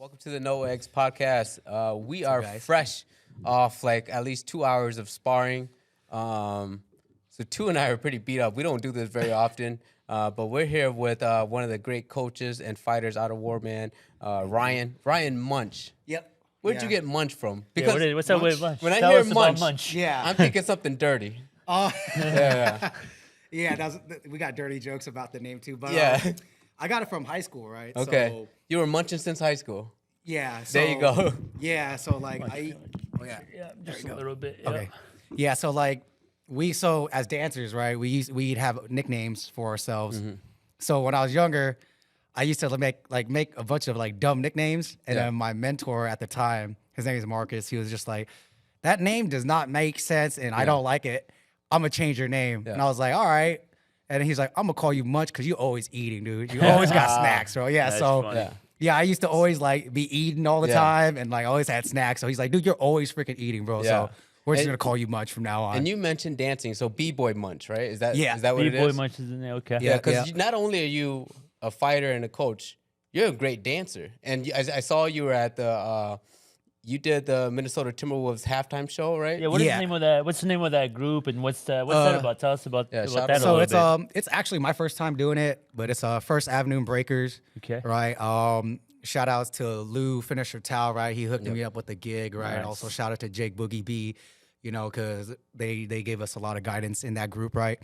Welcome to the No Eggs podcast. We are fresh off like at least 2 hours of sparring. So Tu and I are pretty beat up. We don't do this very often, but we're here with one of the great coaches and fighters out of Warman, Ryan Munch. Yep. Where'd you get Munch from? Because what's up with Munch? When I Tell hear us about Munch, Yeah. I'm thinking something dirty. Oh, Yeah, yeah. We got dirty jokes about the name too, but yeah. I got it from high school, right? Okay. So, You were munching since high school. yeah. So, There you go. Yeah. So like oh yeah. Yeah, just a little bit. Okay. Yeah. So like so as dancers, right? We'd have nicknames for ourselves. Mm-hmm. So when I was younger, I used to make a bunch of like dumb nicknames, and Yeah. then my mentor at the time, his name is Marcus. He was just like, that name does not make sense, and I don't like it. I'm gonna change your name. Yeah. And I was like, all right. And he's like, I'm gonna call you Munch because you always eating, dude. You always got snacks, bro. Yeah. That's So funny. yeah, I used to always like be eating all the Yeah. time, and like always had snacks. So he's like, dude, you're always freaking eating, bro. Yeah. So we're just And- gonna call you Munch from now on. And you mentioned dancing, so B-boy Munch, right? Is that Yeah. Is that what it B-boy is? Munch is in there. Okay. Yeah, because Yeah. not only are you a fighter and a coach, you're a great dancer. And I saw you were at the you did the Minnesota Timberwolves halftime show, right? Yeah. What is Yeah. the name of that? What's the name of that group, and what's that about? Tell us about, yeah, about shout that out. a So little bit. it's actually my first time doing it, but it's First Avenue Breakers. Okay. Right. Shout outs to Lou Finisher Tao, right? He hooked me up with the gig, right? Nice. Also shout out to Jake Boogie B, because they gave us a lot of guidance in that group, right?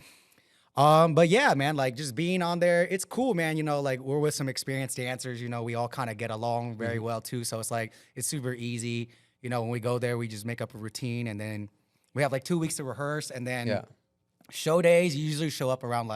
But yeah, man, like just being on there, it's cool, man. Like we're with some experienced dancers, we all kind of get along very well too. So it's like it's super easy. When we go there, we just make up a routine, and then we have like 2 weeks to rehearse, and then Yeah. show days, you usually show up around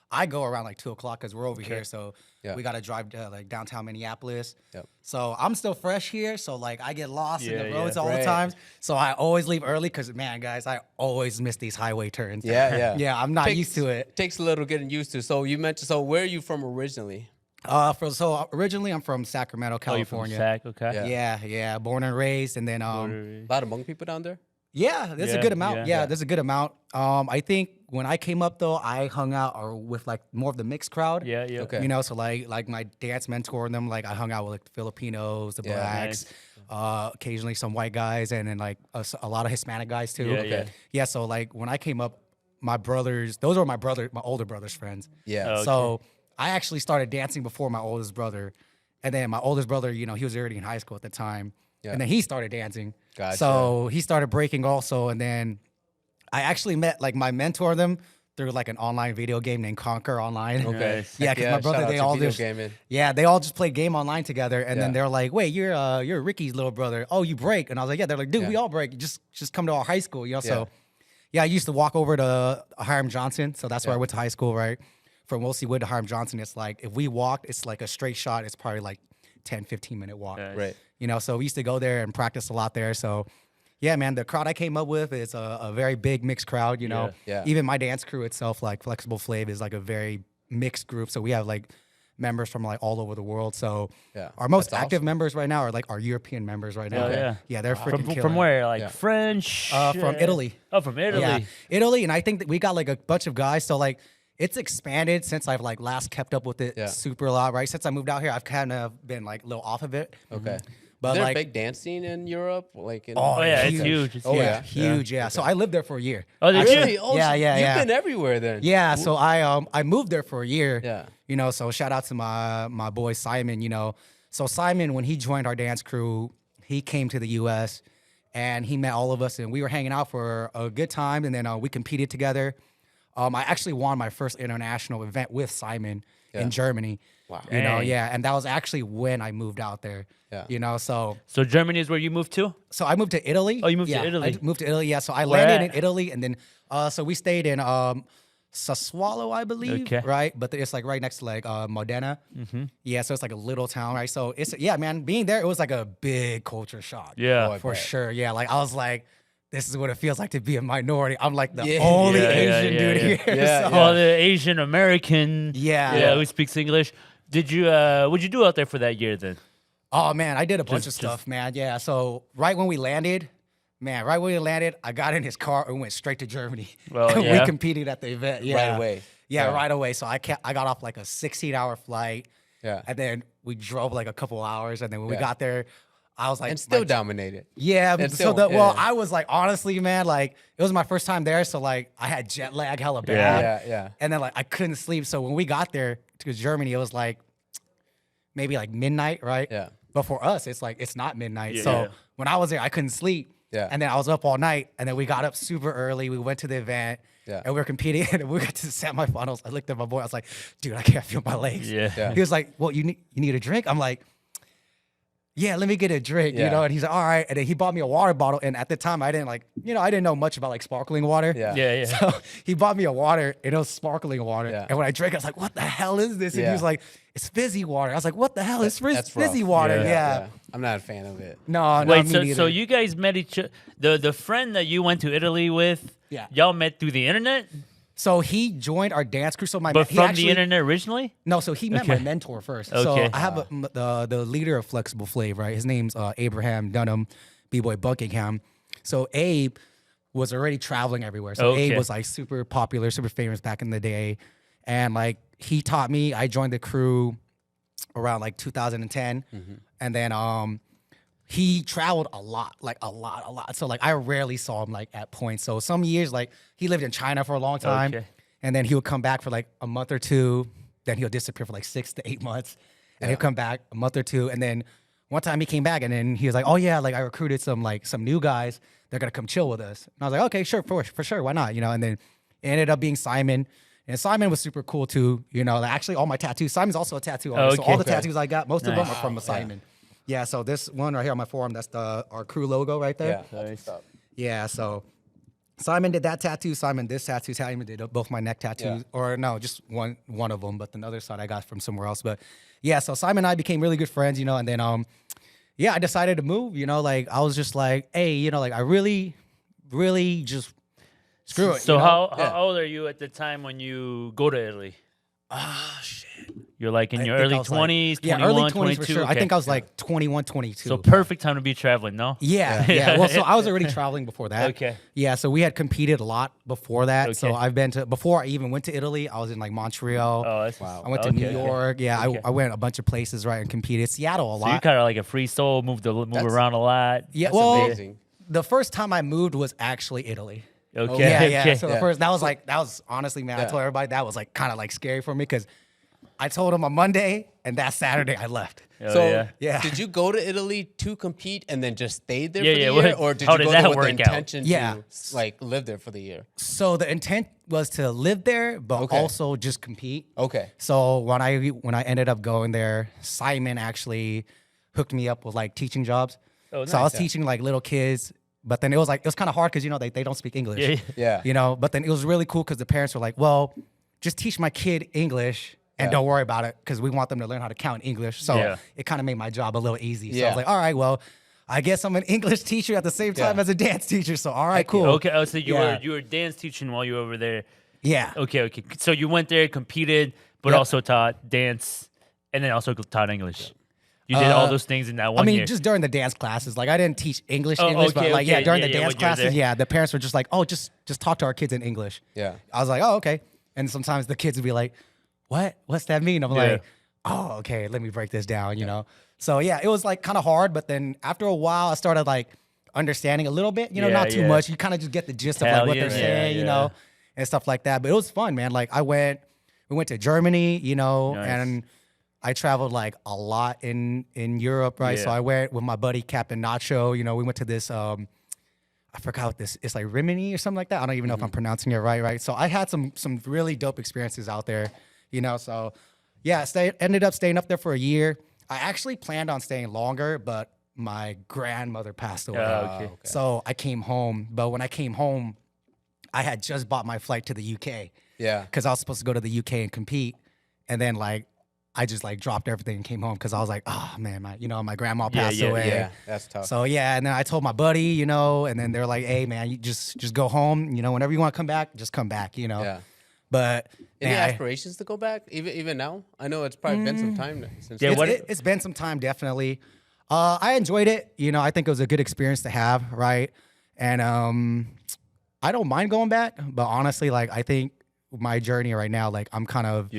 I go around like 2 o'clock because we're over here. So Yeah. we got to drive to like downtown Minneapolis. Yep. So I'm still fresh here. So like I get lost in Yeah, the yeah. roads all Right. the time. So I always leave early because, man, guys, I always miss these highway turns. Yeah, yeah. Yeah, I'm not used to it. Takes a little getting used to. So you mentioned, so where are you from originally? So originally I'm from Sacramento, Oh, you're from California. Sac. Okay. Yeah. Yeah. Born and raised. And then, A lot of Hmong people down there? yeah, there's a Yeah, good amount. yeah. Yeah, there's a good amount. I think when I came up though, I hung out with like more of the mixed crowd. Yeah. Yeah. Okay. So like my dance mentor and them, like I hung out with like the Filipinos, the Yeah. blacks, occasionally some white guys, and then like a lot of Hispanic guys too. Yeah, yeah. Yeah. So like when I came up, my brothers, those were my older brother's friends. Yeah. Oh, So I actually started dancing before my oldest brother, and then my oldest brother, he was already in high school at the time, Yeah. and then he started dancing. Gotcha. So he started breaking also, and then I actually met like my mentor them through like an online video game named Conquer Online. Okay. Nice. Yeah, Heck because my brother, shout out they to all video just gaming. they all just played game online together, and then Yeah. they're like, "Wait, you're Ricky's little brother. Oh, you break?" And I was like, "Yeah." They're like, "Dude, Yeah. we all break. Just come to our high school, Yeah. So, yeah, I used to walk over to Hiram Johnson, so that's where Yeah. I went to high school, right? From Wolsey Wood to Hiram Johnson, it's like if we walked, it's like a straight shot. It's probably like 10, 15-minute walk. Nice. Right. So we used to go there and practice a lot there. So, yeah, man, the crowd I came up with is a very big mixed crowd. Yeah. Even my dance crew itself, like Flexible Flav, is like a very mixed group. So we have like members from like all over the world. So Yeah. our most That's active awesome. members right now are like our European members right now. Oh, yeah. they're freaking From killing it. where? Like Yeah. French. From Italy. Oh, from Italy. Yeah, Italy, and I think that we got like a bunch of guys. So like, it's expanded since I've like last kept up with it Yeah. super a lot. Right, since I moved out here, I've kind of been like a little off of it. Okay. But Is there like, a big dance scene in Europe? Like in Oh yeah, it's Huge. huge. It's Oh, huge. yeah. huge, yeah. So I lived there for a year. Oh, did you? Really? Oh, Yeah, so yeah, You've yeah. been everywhere then. Yeah, so I moved there for a year. Yeah. So shout out to my boy Simon. So Simon, when he joined our dance crew, he came to the U.S. and he met all of us, and we were hanging out for a good time, and then we competed together. I actually won my first international event with Simon in Germany. Wow. Dang. And that was actually when I moved out there. Yeah. So Germany is where you moved to? I moved to Italy. Oh, you moved to Yeah, Italy. I moved to Italy. Yeah. So I Where landed at? in Italy, and then so we stayed in Sassuolo, I believe. Okay. Right, but it's like right next to like Modena. Mm-hmm. Yeah. So it's like a little town, right? So it's man, being there, it was like a big culture shock. Yeah. Boy, for bet. sure. Yeah. Like I was like, this is what it feels like to be a minority. I'm like the Yeah. only Yeah, yeah, Asian yeah, dude yeah. here. Yeah, so- yeah. Well, the Asian American. Yeah. Yeah, who speaks English. Did you? What'd you do out there for that year then? Oh man, I did a bunch of Just- stuff, man. Yeah. So right when we landed, I got in his car and went straight to Germany. Well, And yeah. we competed at the event. Yeah. Right away. Yeah, Yeah. right away. So I got off like a 16-hour flight. Yeah. And then we drove like a couple hours, and then when we got there, I was like, and still dominated. Yeah. And So still- the, yeah, well, yeah. I was like, honestly, man, like it was my first time there, so like I had jet lag hella bad. Yeah. And then like I couldn't sleep. So when we got there to Germany, it was like maybe like midnight, right? Yeah. But for us, it's like it's not midnight. Yeah. So when I was there, I couldn't sleep. Yeah. And then I was up all night, and then we got up super early. We went to the event. Yeah. And we were competing, and we got to semifinals. I looked at my boy. I was like, "Dude, I can't feel my legs." Yeah. He was like, "Well, you need a drink?" I'm like, "Yeah, let me get a drink." You Yeah. know. And he's like, "All right." And then he bought me a water bottle. And at the time, I didn't I didn't know much about like sparkling water. Yeah. So he bought me a water, and it was sparkling water. Yeah. And when I drank, I was like, "What the hell is this?" And he Yeah. was like, "It's fizzy water." I was like, "What the hell is That's fizzy rough. water?" Yeah. Yeah. I'm not a fan of it. No, no, Wait, me so neither. you guys met each the friend that you went to Italy with? Yeah. Y'all met through the internet, So he joined our dance crew. So but he from actually, the internet originally. No, so he met my Okay. mentor first. Okay. So I have the leader of Flexible Flav, right? His name's Abraham Dunham, B-Boy Buckingham. So Abe was already traveling everywhere. So Okay. Abe was like super popular, super famous back in the day. And like he taught me, I joined the crew around like 2010. And then he traveled a lot. So like I rarely saw him like at points. So some years like he lived in China for a long time. Okay. And then he would come back for like a month or two. Then he'll disappear for like 6 to 8 months. And he'll come back a month or two. And then one time he came back and then he was like, "Oh yeah, like I recruited some new guys. They're gonna come chill with us." And I was like, "Okay, sure, for sure, why not?" You know. And then it ended up being Simon. And Simon was super cool too. You know, like actually all my tattoos. Simon's also a tattoo artist. So Okay. all the tattoos I got, most of them Nice. are from Simon. Yeah. So this one right here on my forearm, that's our crew logo right there. Yeah. That's what's up. Yeah, so Simon did that tattoo. Simon this tattoo. Simon did both my neck tattoos, or no, just one of them. But the other side I got from somewhere else. But yeah, so Simon and I became really good friends, you know. And then yeah, I decided to move. You know, like I was just like, hey, you know, like I really just screw it. So you know? how old are you at the time when you go to Italy? Ah, shit. You're like in I your think I early was, like- 20s, yeah, 21, early 20s 22. for sure. I Okay. think I was like 21, 22. So perfect time to be traveling, no? Yeah. Well, so I was already traveling before that. Okay. Yeah, so we had competed a lot before that. So Okay. I've been to, before I even went to Italy, I was in like Montreal. Oh, that's I went to New York. Yeah, Okay. I went a bunch of places, right, and competed. Seattle a So you're lot. kind of like a free soul, move around a lot. Yeah, That's well, amazing. the first time I moved was actually Italy. Okay. Yeah. okay. So the first, that was honestly, man, I Yeah. told everybody that was like kind of like scary for me because I told them on Monday and that Saturday I left. Oh, So Yeah. did you go to Italy to compete and then just stayed there Yeah, for the yeah, year, what- or did how you did go that there with the work out? intention Yeah. to like live there for the year? So the intent was to live there, but Okay. also just compete. Okay. So when I ended up going there, Simon actually hooked me up with like teaching jobs. Oh, So I was nice. teaching like little kids, but then it was kind of hard because you know they don't speak English. Yeah, Yeah. You know, but then it was really cool because the parents were like, "Well, just teach my kid English and Yeah. don't worry about it because we want them to learn how to count in English." So Yeah. it kind of made my job a little easy. So I Yeah. was like, "All right, well, I guess I'm an English teacher at the same time Yeah. as a dance teacher. So all right, Heck yeah. cool." Okay. Oh, so Yeah. you were dance teaching while you were over there. Yeah. Okay. So you went there, competed, but Yep. also taught dance, and then also taught English. You did all those things in that one I mean, year. just during the dance classes. Like I didn't teach English, Oh, but okay, like yeah, okay. during Yeah, the yeah, dance when you were classes, there. yeah, the parents were just like, "Oh, just talk to our kids in English." Yeah. I was like, "Oh, okay." And sometimes the kids would be like, "What? What's that mean?" I'm like, "Oh, okay. Let me break this down." You know. So yeah, it was like kind of hard, but then after a while, I started like understanding a little bit. You know, Yeah, not too yeah. much. You kind of just get the gist of like what they're Italian, yeah, saying, you yeah. know, and stuff like that. But it was fun, man. Like we went to Germany, you know, Nice. and I traveled like a lot in Europe, right? So Yeah. I went with my buddy Captain Nacho. You know, we went to this. I forgot what this. It's like Rimini or something like that. I don't even know if I'm pronouncing it right. Right. So I had some really dope experiences out there. You know. So yeah, ended up staying up there for a year. I actually planned on staying longer, but my grandmother passed away. okay. So I came home. But when I came home, I had just bought my flight to the UK Yeah. because I was supposed to go to the UK and compete, and then like I just like dropped everything and came home because I was like, oh man, my grandma passed away. Yeah. That's tough. So yeah, and then I told my buddy, you know, and then they're like, hey man, you just go home, you know, whenever you want to come back, just come back, you know. Yeah. But Any man, aspirations to go back, even now? I know it's probably been some time since. Yeah, it's been some time, definitely. I enjoyed it. You know, I think it was a good experience to have, right? And I don't mind going back, but honestly, like I think my journey right now, like I'm kind of,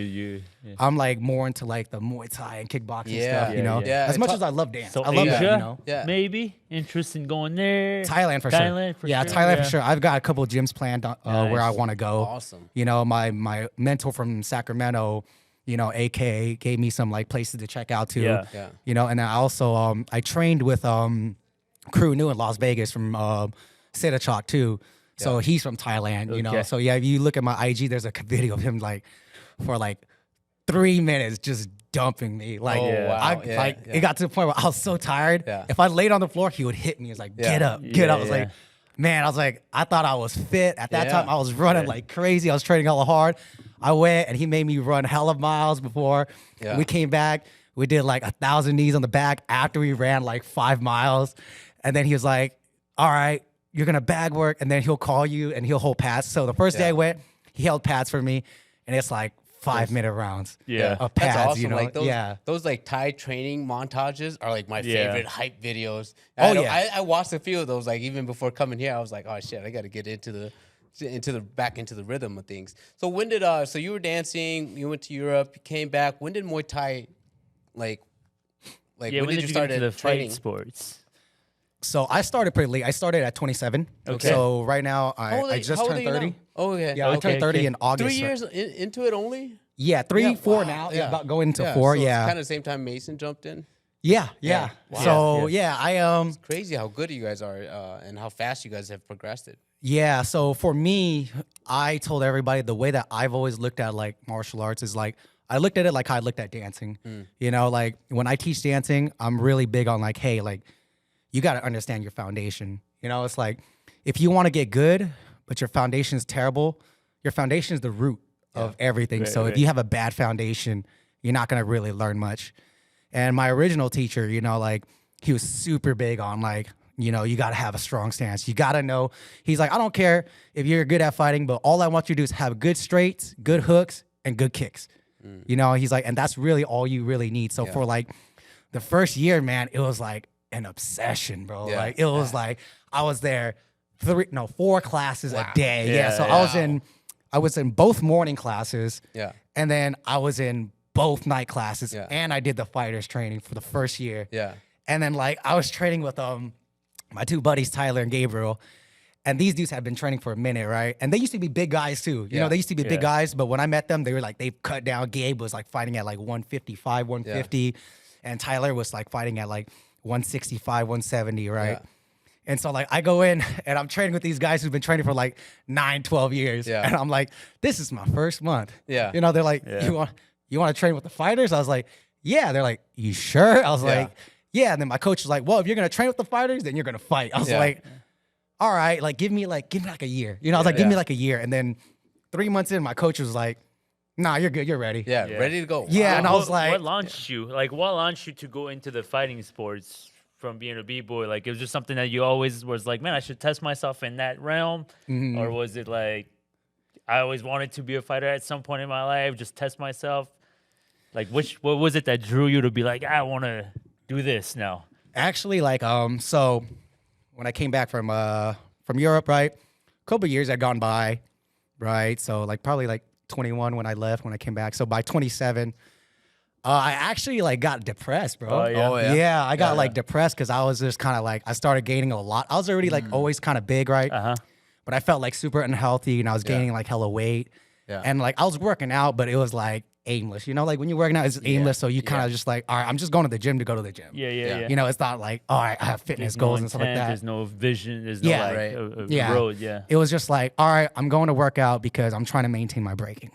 I'm like more into like the Muay Thai and kickboxing stuff, you know. Yeah. As much as I love dance, So I love Asia, that, you know. Yeah. maybe interest in going there. Thailand for Thailand sure. for Yeah, sure. Thailand for sure. I've got a couple of gyms planned where I Nice. want to go. Awesome. You know, my mentor from Sacramento, you know, AKA gave me some like places to check out too. Yeah. Yeah. You know, and I also I trained with Crew New in Las Vegas from Sitachok too. So he's from Thailand, you know. Okay. So yeah, if you look at my IG, there's a video of him like for like 3 minutes just dumping me. Like, Oh, wow. I Yeah, like yeah. it got to the point where I was so tired. Yeah. If I laid on the floor, he would hit me. He was like, get Yeah. up, get up. I was Yeah, like, man, I was like, I thought I was fit. At that Yeah. time, I was running like crazy. I was training hella hard. I went and he made me run hella miles before. Yeah. We came back. We did like 1,000 knees on the back after we ran like 5 miles. And then he was like, all right, you're going to bag work. And then he'll call you and he'll hold pads. So the first day I went, he held pads for me. And it's like 5-minute rounds Yeah. of That's pads, awesome. you know? Like those, yeah. those like Thai training montages are like my Yeah. favorite hype videos. Oh, I don't- yeah. I watched a few of those like even before coming here. I was like, oh shit, I got to get into the back into the rhythm of things. So when did so you were dancing, you went to Europe, you came back. When did Muay Thai like Yeah, when did you start get into the training? fight sports? So I started pretty late. I started at 27. Okay. So right now How old I are- just how old are turned you now? 30. Oh yeah. Yeah, I Okay, turned 30 okay. in August. 3 years into it only? Yeah, 3, Yeah, 4 wow. now. Yeah. About going into 4. So Yeah. it's kind of the same time Mason jumped in. Yeah, yeah. Wow. So Yeah, I Crazy how good you guys are and how fast you guys have progressed it. yeah, so for me, I told everybody the way that I've always looked at like martial arts is like I looked at it like how I looked at dancing. You know, like when I teach dancing, I'm really big on like, hey, like you got to understand your foundation. You know, it's like if you want to get good, but your foundation is terrible, your foundation is the root of everything. Right, so if right. you have a bad foundation, you're not going to really learn much. And my original teacher, you know, like he was super big on like, you know, you got to have a strong stance. You got to know. He's like, I don't care if you're good at fighting, but all I want you to do is have good straights, good hooks, and good kicks. You know, he's like, and that's really all you really need. So for like the first year, man, it was like an obsession, bro. Yeah. Like it was like I was there 4 classes a day. Yeah, So yeah. I was in both morning classes. Yeah. And then I was in both night classes. Yeah. And I did the fighters training for the first year. Yeah. And then like I was training with my 2 buddies, Tyler and Gabriel. And these dudes had been training for a minute, right? And they used to be big guys too. You know, they used to be big Yeah. guys, but when I met them, they were like, they've cut down. Gabe was like fighting at like 155, 150. And Tyler was like fighting at like 165, 170, right? Yeah. And so like I go in and I'm training with these guys who've been training for like 9, 12 years. Yeah. And I'm like, this is my first month. Yeah. You know, they're like, Yeah. you want to train with the fighters? I was like, yeah. They're like, you sure? I was like, yeah. And then my coach was like, well, if you're going to train with the fighters, then you're going to fight. I was Yeah. like, all right, like give me like a year. You know, I was like, give me like a year. And then 3 months in, my coach was like, nah, you're good. You're ready. Yeah. Yeah. Ready to go. Yeah, Wow. and I was like- what launched you? Like, what launched you to go into the fighting sports from being a b-boy? Like, it was just something that you always was like, man, I should test myself in that realm, Mm-hmm. or was it like, I always wanted to be a fighter at some point in my life, just test myself? Like, what was it that drew you to be like, I want to do this now? Actually, like, so when I came back from Europe, right, a couple years had gone by, right? So like probably like 21 when I left, when I came back. So by 27, I actually like got depressed, bro. Oh, yeah? Oh, yeah. Yeah, I got like depressed because I was just kind of like, I started gaining a lot. I was already like always kind of big, right? Uh-huh. But I felt like super unhealthy and I was gaining like hella weight. Yeah. And like I was working out, but it was like aimless. You know, like when you're working out, it's aimless. So you kind of just like, all right, I'm just going to the gym to go to the gym. Yeah. You know, it's not like, all right, I have fitness There's no goals and stuff like intent, that. There's no vision. There's no Yeah. like Right. a Yeah. road. Yeah. It was just like, all right, I'm going to work out because I'm trying to maintain my breaking.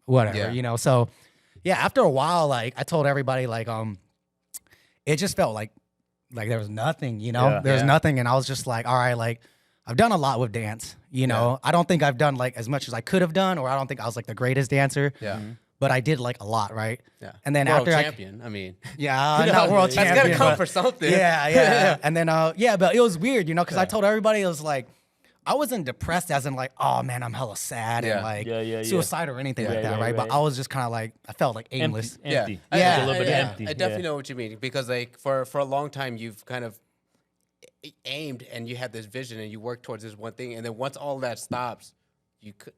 Whatever, Yeah. you know? So yeah, after a while, like I told everybody, like, it just felt like there was nothing, you know? Yeah. There was Yeah. nothing. And I was just like, all right, like I've done a lot with dance, you know? I don't think I've done like as much as I could have done, or I don't think I was like the greatest dancer. Yeah. But I did like a lot, right? Yeah. And then World after champion. I mean, yeah, not world that's champion. gotta come but- for something. Yeah. And then, but it was weird, you know, because I told everybody it was like, I wasn't depressed as in like, oh man, I'm hella sad Yeah. and like Yeah. suicide or anything like that, Yeah, right? But right. I was just kind of like, I felt like aimless. Empty. Yeah, Yeah. It's a little bit empty. I definitely know what you mean because like for a long time you've kind of aimed and you had this vision and you work towards this one thing, and then once all that stops, you could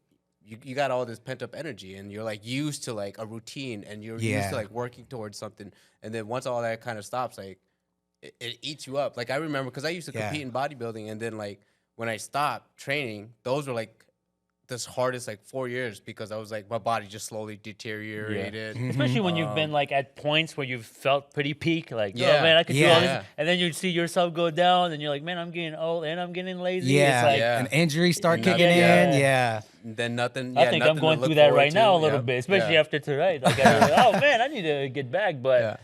you got all this pent up energy, and you're like used to like a routine, and you're used to like working towards something, and then once all that kind of stops, like it eats you up. Like I remember because I used to compete in bodybuilding, and then like when I stopped training, those were like this hardest like 4 years because I was like my body just slowly deteriorated. Especially when you've been like at points where you've felt pretty peak, like, oh Yeah. man, I could do all this, Yeah. and then you see yourself go down, and you're like, man, I'm getting old and I'm getting lazy. Yeah, It's like, Yeah. and injuries start And kicking nothing- in. Yeah. And then nothing. I think I'm going through that right now a little bit, especially after tonight. Like, I'm like, oh man, I need to get back. But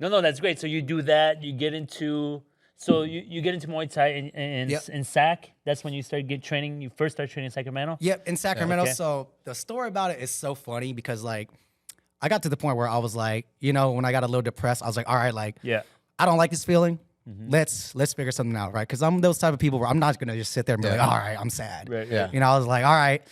no, that's great. So you do that. You get into you get into Muay Thai in SAC. That's when you start training. You first start training in Sacramento. Yep, in Sacramento. Okay. So the story about it is so funny because like I got to the point where I was like, you know, when I got a little depressed, I was like, all right, like I don't like this feeling. Let's figure something out, right? Because I'm those type of people where I'm not gonna just sit there and be like, all right, I'm sad. Right, yeah. You know, I was like, all right,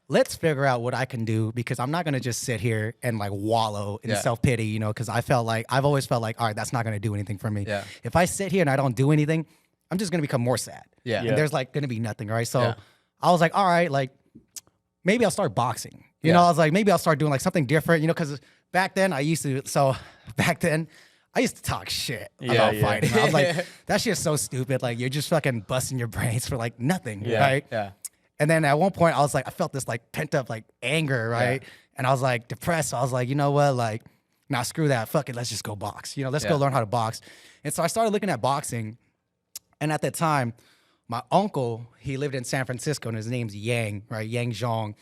let's figure out what I can do because I'm not gonna just sit here and like wallow in self-pity, you know, because I've always felt like, all right, that's not gonna do anything for me. Yeah. If I sit here and I don't do anything, I'm just gonna become more sad. Yeah. And there's like gonna be nothing, right? So I was like, all right, like maybe I'll start boxing. You know, I was like, maybe I'll start doing like something different, you know, because back then I used to talk shit about fighting. I was like, that shit's so stupid. Like, you're just fucking busting your brains for like nothing, right? Yeah. And then at one point, I was like, I felt this like pent up like anger, right? And I was like depressed. So I was like, you know what? Like, nah, screw that. Fuck it. Let's just go box. You know, let's go learn how to box. And so I started looking at boxing. And at that time, my uncle, he lived in San Francisco, and his name's Yang, right? Yang Zhong.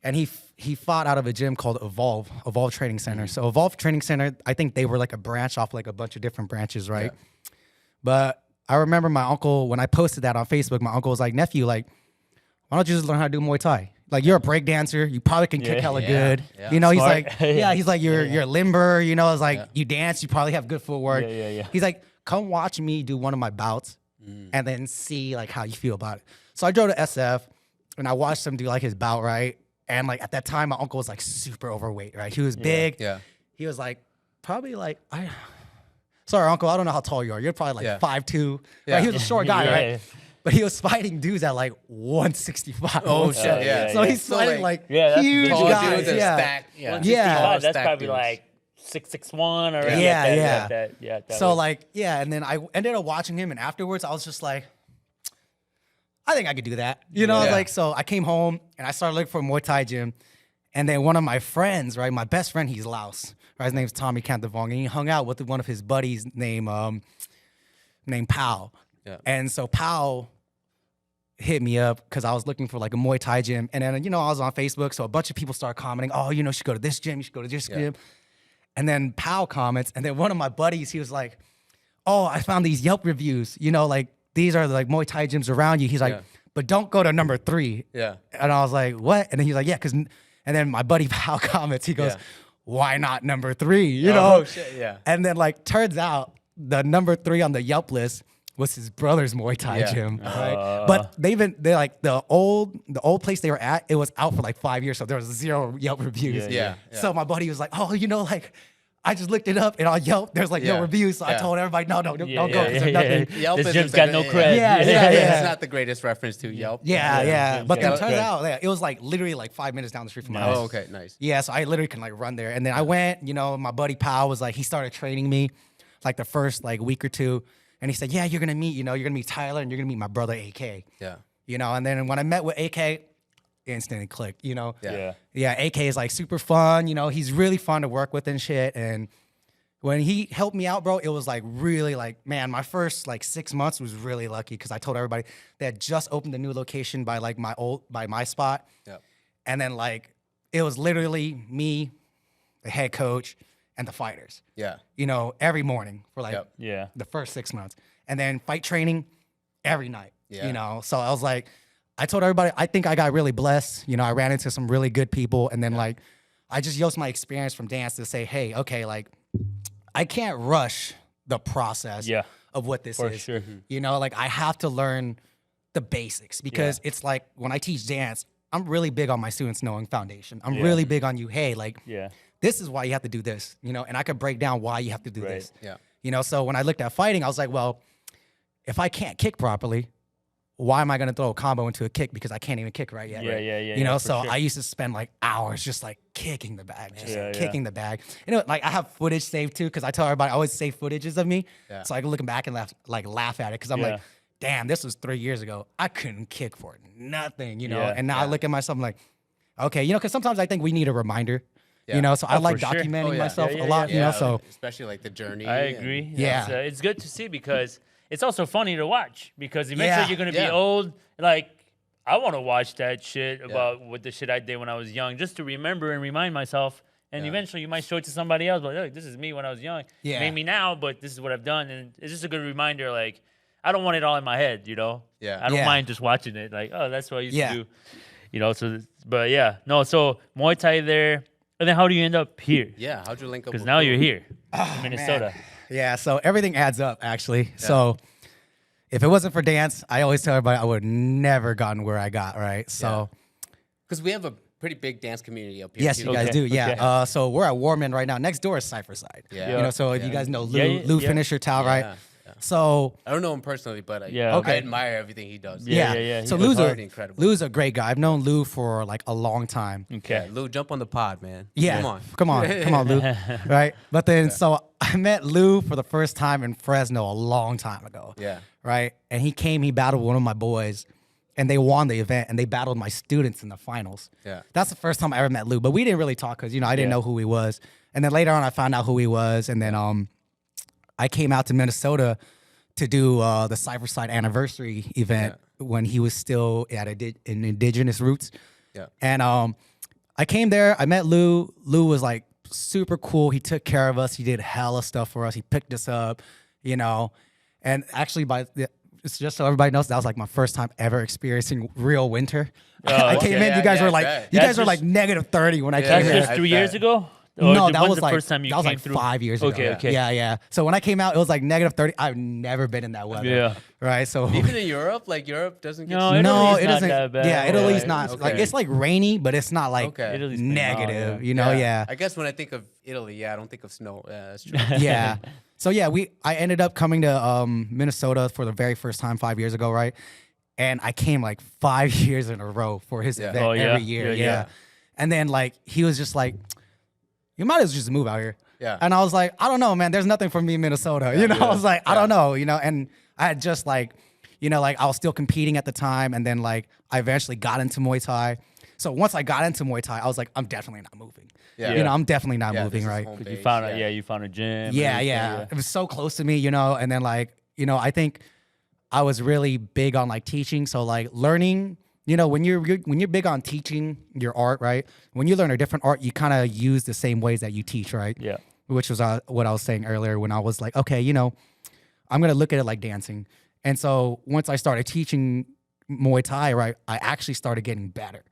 And he fought out of a gym called Evolve Training Center. So Evolve Training Center, I think they were like a branch off like a bunch of different branches, right? Yeah. But I remember my uncle, when I posted that on Facebook, my uncle was like, nephew, like, why don't you just learn how to do Muay Thai? Like, you're a break dancer. You probably can kick hella good. Yeah. You know, Smart. he's like, he's like, you're limber. You know, it's like, you dance. You probably have good footwork. Yeah. He's like, come watch me do one of my bouts and then see like how you feel about it. So I drove to SF and I watched him do like his bout, right? And like at that time, my uncle was like super overweight, right? He was big. Yeah. He was like, probably like, sorry, uncle, I don't know how tall you are. You're probably like 5'2". Yeah. Right? He was a short guy, Yeah. right? But he was fighting dudes at like 165. Oh shit. Yeah. So he's fighting like that's huge big. Tall guys. dudes that Yeah. stack. Yeah. 165, that's Stack probably dudes. like 6'1" or Yeah. that So was- like, yeah, and then I ended up watching him, and afterwards I was just like, I think I could do that. You know, Yeah. like, so I came home and I started looking for a Muay Thai gym. And then one of my friends, right, my best friend, he's Laos. Right, his name's Tommy Cantavong, and he hung out with one of his buddies named Pao. Yeah. And so Pao hit me up because I was looking for like a Muay Thai gym. And then, you know, I was on Facebook, so a bunch of people started commenting, oh, you know, you should go to this gym, you should go to this gym. And then Pao comments, and then one of my buddies, he was like, oh, I found these Yelp reviews, you know, like these are like Muay Thai gyms around you. He's like, but don't go to number 3. Yeah. And I was like, what? And then he's like, yeah, because, and then my buddy Pao comments, he goes, why not number 3? You know? Oh shit. Yeah. And then like turns out the number 3 on the Yelp list was his brother's Muay Thai gym. Right? But they're like the old place they were at, it was out for like 5 years, so there was 0 Yelp reviews. Yeah. So my buddy was like, oh, you know, like I just looked it up and on Yelp there's like no reviews. So I told everybody, no, don't go because there's nothing. Yelp This is gym's just got like no a- cred. It's not the greatest reference to Yelp. Yeah. But then Yeah. turns out it was like literally like 5 minutes down the street from my house. Oh, okay, nice. Yeah, so I literally can like run there. And then I went, you know, my buddy Powell was like, he started training me like the first like week or two. And he said, yeah, you're gonna meet Tyler and you're gonna meet my brother AK. Yeah. You know, and then when I met with AK, instantly clicked, you know. Yeah. AK is like super fun, you know, he's really fun to work with and shit. And when he helped me out, bro, it was like really like, man, my first like 6 months was really lucky because I told everybody they had just opened a new location by like my spot. Yeah. And then like it was literally me, the head coach, and the fighters. Yeah. You know, every morning for like Yeah. the first 6 months. And then fight training every night. Yeah. You know. So I was like, I told everybody, I think I got really blessed. You know, I ran into some really good people. And then like I just used my experience from dance to say, hey, okay, like I can't rush the process of what this For is. sure. You know, like I have to learn the basics because it's like when I teach dance, I'm really big on my students knowing foundation. I'm really big on you, hey, like this is why you have to do this, you know, and I could break down why you have to do this. Yeah. You know, so when I looked at fighting, I was like, well, if I can't kick properly, why am I gonna throw a combo into a kick because I can't even kick right yet? You know, so I used to spend like hours just like kicking the bag, kicking the bag. You know, like I have footage saved too because I tell everybody I always save footages of me, so I can look back and laugh at it because I'm like, damn, this was 3 years ago. I couldn't kick for nothing, you know. And now I look at myself, I'm like, okay, you know, because sometimes I think we need a reminder. You know, so I like documenting myself a lot, you know, so. Especially like the journey. I agree. Yeah. It's good to see because it's also funny to watch because eventually you're going to be old. Like, I want to watch that shit about what the shit I did when I was young just to remember and remind myself. And eventually you might show it to somebody else. Like, look, this is me when I was young. Maybe now, but this is what I've done. And it's just a good reminder, like, I don't want it all in my head, you know? I don't mind just watching it. Like, oh, that's what I used to do. You know, so, but yeah. No, so Muay Thai there. And then how do you end up here? Yeah, how'd you link up? Because now you're here in Minnesota. Man. Yeah, so everything adds up, actually. So if it wasn't for dance, I always tell everybody I would never gotten where I got, right? So, because we have a pretty big dance community up here. Yes, you guys do. Yeah. So we're at Warman right now. Next door is Cypher Side. You know, so if you guys know Lou Finisher Tao, right? So I don't know him personally, but I admire everything he does. So Lou's a great guy. I've known Lou for like a long time. Okay, Lou, jump on the pod, man. Yeah, come on, Lou. Right, but then so I met Lou for the first time in Fresno a long time ago. Right, and he came. He battled one of my boys, and they won the event, and they battled my students in the finals. That's the first time I ever met Lou, but we didn't really talk because, you know, I didn't know who he was. And then later on, I found out who he was, and then I came out to Minnesota to do the Cypher Side anniversary event when he was still at in Indigenous Roots. And I came there. I met Lou. Lou was like super cool. He took care of us. He did hella stuff for us. He picked us up, you know. And actually, it's just so everybody knows, that was like my first time ever experiencing real winter. I came in. You guys were like, negative 30 when I came here. Just 3 years ago. No, that was the first time you came like through? 5 years ago. Okay. Yeah. So when I came out, it was like negative 30. I've never been in that weather. Right. So even in Europe, like Europe doesn't get no, it doesn't. That bad. Yeah, Italy's not like, it's like rainy, but it's not like negative. You know. I guess when I think of Italy, I don't think of snow. Yeah, that's true. So I ended up coming to Minnesota for the very first time 5 years ago, right? And I came like 5 years in a row for his event every year. And then like he was just like, you might as well just move out here. And I was like, I don't know, man. There's nothing for me in Minnesota. You know, I was like, I don't know, you know. And I had just like, you know, like I was still competing at the time. And then like I eventually got into Muay Thai. So once I got into Muay Thai, I was like, I'm definitely not moving. You know, I'm definitely not moving, right? You found you found a gym. It was so close to me, you know. And then like, you know, I think I was really big on like teaching. So like learning. You know, when you're big on teaching your art, right? When you learn a different art, you kind of use the same ways that you teach, right? Which was what I was saying earlier when I was like, okay, you know, I'm going to look at it like dancing. And so once I started teaching Muay Thai, right, I actually started getting better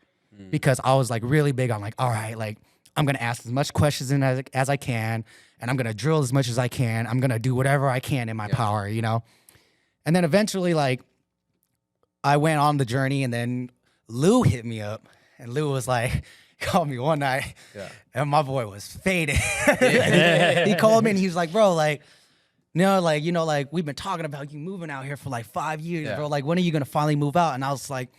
because I was like really big on like, all right, like I'm going to ask as much questions as I can, and I'm going to drill as much as I can. I'm going to do whatever I can in my power, you know? And then eventually, like, I went on the journey, and then Lou hit me up, and Lou was like, called me one night, and my boy was faded. He called me, and he was like, bro, like, no, like, you know, like, we've been talking about you moving out here for like 5 years, bro. Like, when are you going to finally move out? And I was like,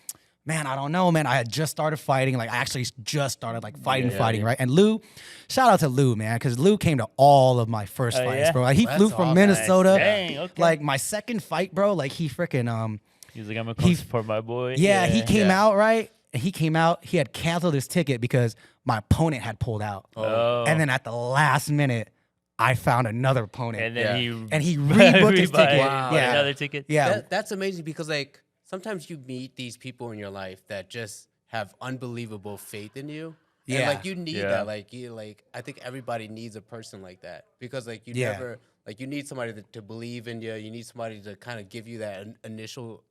man, I don't know, man. I had just started fighting. Like, I actually just started like fighting, right? And Lou, shout out to Lou, man, because Lou came to all of my first fights, bro. Like, he flew from Minnesota. Dang, like, my second fight, bro, like, he freaking, he was like, I'm going to come support my boy. He came out, right? And he came out, he had canceled his ticket because my opponent had pulled out. And then at the last minute, I found another opponent. And then he rebooked his ticket. Wow. Another ticket. That's amazing because, like, sometimes you meet these people in your life that just have unbelievable faith in you. And like you need that. Like I think everybody needs a person like that because like you never like you need somebody to believe in you. You need somebody to kind of give you that initial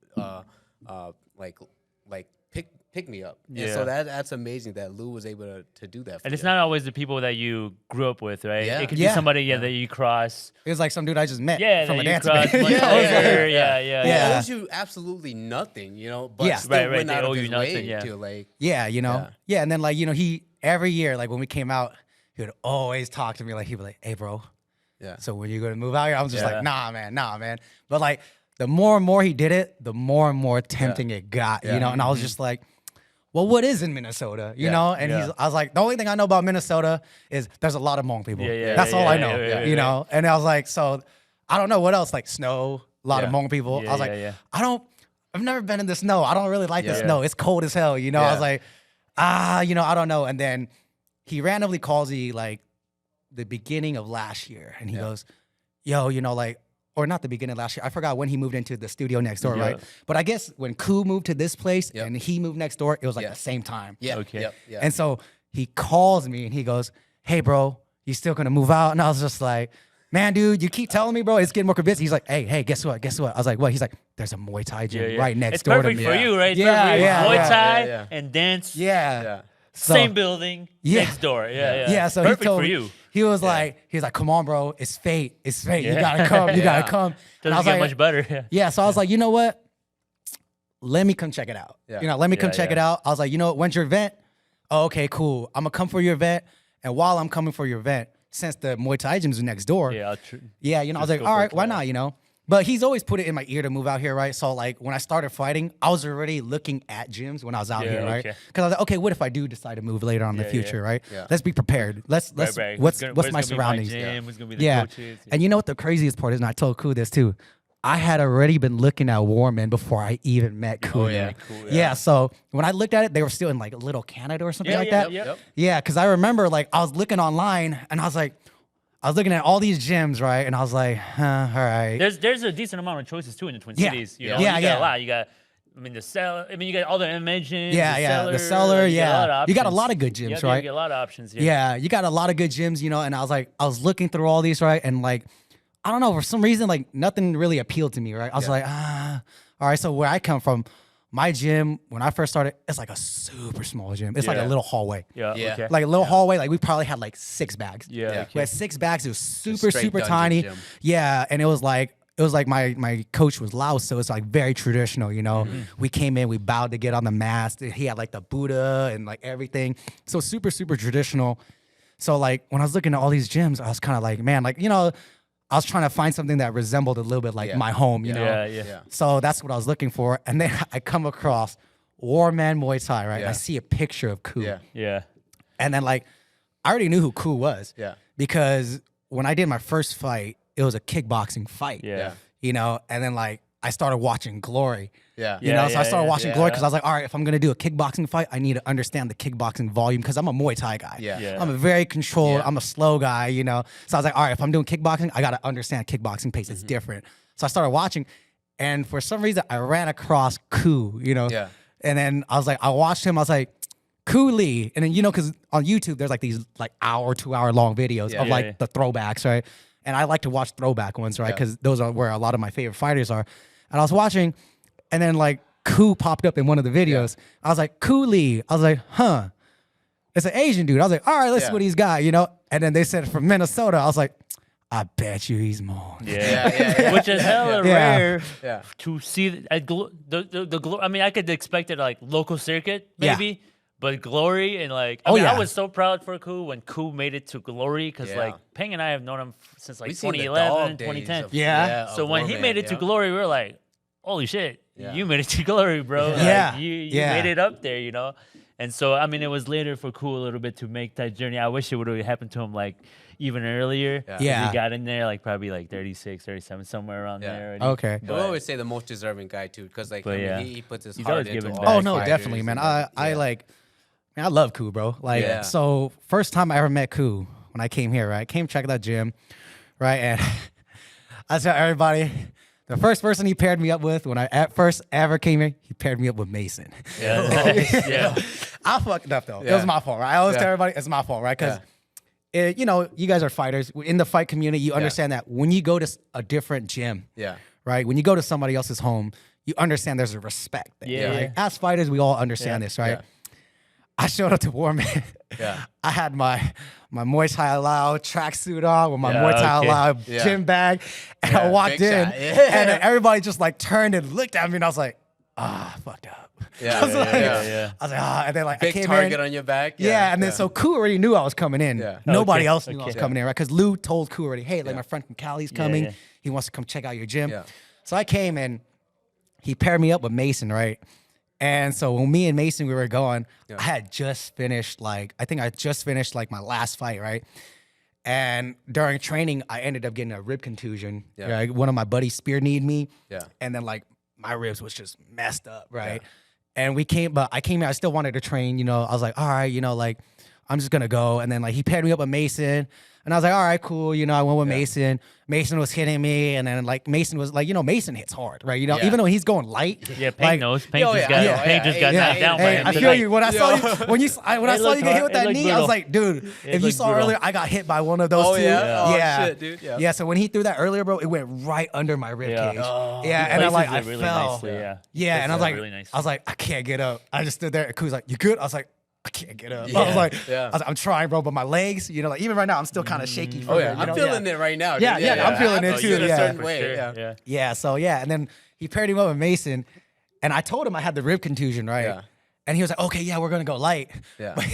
pick me up. And so that's amazing that Lou was able to do that. And it's not always the people that you grew up with, right? It could be somebody that you cross. It was like some dude I just met from a dance event. He owes you absolutely nothing, you know, but still went out of his way to like. You know. And then like, you know, he every year, like when we came out, he would always talk to me like he'd be like, hey bro. So when you gonna move out here? I was just like, nah man. But like the more and more he did it, the more and more tempting it got, you know? And I was just like, well, what is in Minnesota, you know? And I was like, the only thing I know about Minnesota is there's a lot of Hmong people. That's all I know, you know? And I was like, so I don't know what else, like snow, a lot of Hmong people. I was like, I've never been in the snow. I don't really like the snow. It's cold as hell, you know? I was like, you know, I don't know. And then he randomly calls me like the beginning of last year. And he goes, yo, you know, like, or not the beginning of last year. I forgot when he moved into the studio next door, right? But I guess when Koo moved to this place and he moved next door, it was like the same time. And so he calls me and he goes, hey, bro, you still gonna move out? And I was just like, man, dude, you keep telling me, bro, it's getting more convincing. He's like, hey, guess what? I was like, what? He's like, there's a Muay Thai gym right next door to me. It's perfect for you, right? Muay Thai and dance. So, same building, next door. So perfect he told for me, you. He was like, come on, bro, it's fate. It's fate. You gotta come. You gotta come. Doesn't get much better. So I was like, you know what? Let me come check it out. You know, let me come check it out. I was like, you know what? When's your event? Oh, okay, cool. I'm gonna come for your event. And while I'm coming for your event, since the Muay Thai gym's next door, you know, I was like, all right, why not? You know. But he's always put it in my ear to move out here, right? So like when I started fighting, I was already looking at gyms when I was out here, right? Because I was like, okay, what if I do decide to move later on in the future, right? Let's be prepared. Let's what's my surroundings? Who's gonna be the coaches? And you know what the craziest part is, and I told Koo this too. I had already been looking at Warman before I even met Koo. So when I looked at it, they were still in like Little Canada or something like that. Yeah, because I remember like I was looking online and I was like, I was looking at all these gyms, right? And I was like, all right. There's a decent amount of choices too in the Twin Cities. You know? You got a lot. You got, I mean, the cellar. I mean, you got all the MMA gyms. The cellar. You got a lot of good gyms, right? You get a lot of options. You got a lot of good gyms, you know. And I was like, I was looking through all these, right? And like, I don't know, for some reason, like nothing really appealed to me, right? I was like, all right. So where I come from, my gym, when I first started, it's like a super small gym. It's like a little hallway. Like a little hallway. Like we probably had like 6 bags. We had 6 bags. It was super tiny. Gym. And it was like my coach was Laos, so it's like very traditional, you know. We came in, we bowed to get on the mats. He had like the Buddha and like everything. So super traditional. So like when I was looking at all these gyms, I was kind of like, man, like, you know, I was trying to find something that resembled a little bit like my home, you know? So that's what I was looking for. And then I come across Warman Muay Thai, right? I see a picture of Koo. And then like, I already knew who Koo was. Because when I did my first fight, it was a kickboxing fight. You know? And then like, I started watching Glory. So I started watching Glory because I was like, all right, if I'm gonna do a kickboxing fight, I need to understand the kickboxing volume because I'm a Muay Thai guy. I'm a very controlled, I'm a slow guy, you know. So I was like, all right, if I'm doing kickboxing, I gotta understand kickboxing pace. It's different. So I started watching, and for some reason, I ran across Koo, you know. And then I was like, I watched him. I was like, Koo Lee, and then you know, because on YouTube there's like these like hour, 2 hour long videos of like the throwbacks, right? And I like to watch throwback ones, right? Because those are where a lot of my favorite fighters are. And I was watching, and then like Koo popped up in one of the videos. I was like, Koo Lee. I was like, huh. It's an Asian dude. I was like, all right, let's see what he's got, you know? And then they said from Minnesota. I was like, I bet you he's Hmong. Which is hella rare to see. The I mean, I could expect it like local circuit, maybe. But Glory and like, I mean, I was so proud for Koo when Koo made it to Glory because like Peng and I have known him since like 2011, 2010. So when he made it to Glory, we were like, holy shit, you made it to Glory, bro. Like, you made it up there, you know? And so, I mean, it was later for Koo a little bit to make that journey. I wish it would have happened to him like even earlier. He got in there like probably like 36, 37, somewhere around there. Okay. But we always say the most deserving guy too because like I mean, he puts his heart into all Oh, no, definitely, man. I like... Man, I love Koo, bro. Like, so first time I ever met Koo when I came here, right? I came check that gym, right? And I tell everybody, the first person he paired me up with when I at first ever came here, he paired me up with Mason. I fucked up though. It was my fault, right? I always tell everybody it's my fault, right? Because you know, you guys are fighters in the fight community. You understand that when you go to a different gym, right? When you go to somebody else's home, you understand there's a respect there. Right? As fighters, we all understand this, right? I showed up to Warman. I had my Muay Thai Lao tracksuit on with my Muay Thai Lao gym bag, and I walked in, and then everybody just like turned and looked at me, and I was like, I fucked up. I was like, and then like big I came target in, on your back. and then so Koo already knew I was coming in. Nobody else knew I was coming in, right? Because Lou told Koo already, hey, like my friend from Cali's coming. He wants to come check out your gym. So I came and he paired me up with Mason, right? And so when me and Mason, we were going, I had just finished I think I just finished my last fight, right? And during training, I ended up getting a rib contusion. Yeah. Right? One of my buddies spear-kneed me. Yeah. And then my ribs was just messed up, right? Yeah. And I came here, I still wanted to train, I was like, all right, I'm just gonna go. And then he paired me up with Mason. And I was like, all right, cool. I went with Mason. Mason was hitting me. And then Mason was Mason hits hard, right? Even though he's going light. Yeah, Paint knows. Paint just got knocked down by him. I feel you. When I saw you, when I saw you get hit with that knee, brutal. I was like, dude, if you saw earlier, I got hit by one of those two. Yeah. Shit, dude. Yeah. So when he threw that earlier, bro, it went right under my rib cage. And I really fell. Nicely, and I was like, really I can't get up. I just stood there. Ku's like, you good? I was like, I can't get up. I was like, I'm trying, bro, but my legs, even right now, I'm still kind of shaky. I'm feeling it right now. I'm feeling it too. A certain way. Sure. And then he paired him up with Mason, and I told him I had the rib contusion, right? Yeah. And he was like, okay, we're gonna go light. Yeah. But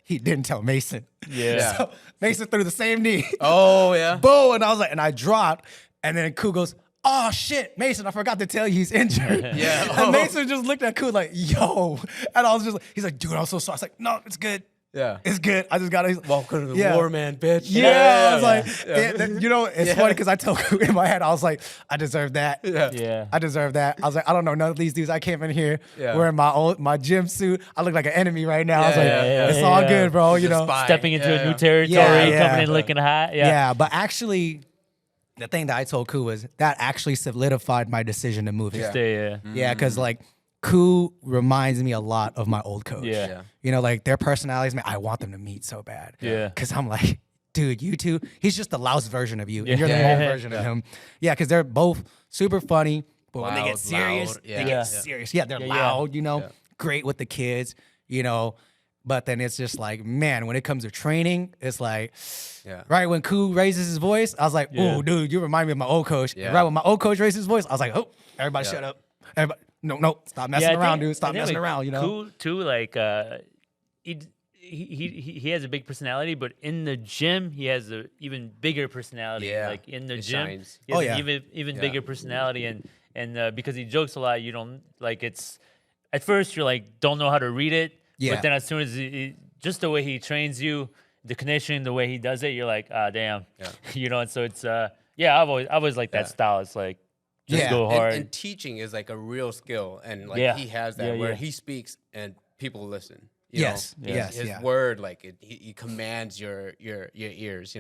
he didn't tell Mason. Yeah. So Mason threw the same knee. Oh yeah. Boom, and I was like, and I dropped, and then Ku goes, oh shit, Mason, I forgot to tell you he's injured. And Mason just looked at Ku like, yo. And I was just he's like, dude, I'm so sorry. I was like, no, it's good. Yeah. It's good. I just got to. Welcome to the war, man, bitch. Yeah. I was like, it's funny because I told Ku in my head, I was like, I deserve that. Yeah. I deserve that. I was like, I don't know none of these dudes. I came in here wearing my gym suit. I look like an enemy right now. I was like, it's all good, bro. Stepping into a new territory, coming in looking hot. Yeah. But actually, the thing that I told Ku was that actually solidified my decision to move here. Stay, Yeah, because Ku reminds me a lot of my old coach. Yeah. Their personalities, man, I want them to meet so bad. Yeah. Because I'm like, dude, you two, he's just the louse version of you. And you're the wrong version of him. Yeah, because they're both super funny, but when they get serious, they get serious. Yeah, they're loud, great with the kids, But then it's just man, when it comes to training, it's right when Ku raises his voice, I was like, oh, dude, you remind me of my old coach. Yeah. Right when my old coach raised his voice, I was like, oh, everybody shut up. Everybody, no, stop messing around, dude. Stop messing around, Ku too, he has a big personality, but in the gym, he has an even bigger personality. Yeah. In the gym, shines. He has an even bigger personality, and because he jokes a lot, you don't it's at first you're don't know how to read it. Yeah. But then as soon as just the way he trains you, the condition, the way he does it, you're like, damn. Yeah. And so it's I've always liked that style. It's just go hard. And teaching is a real skill, and he has that where he speaks and people listen. Yes. His word, he commands your ears.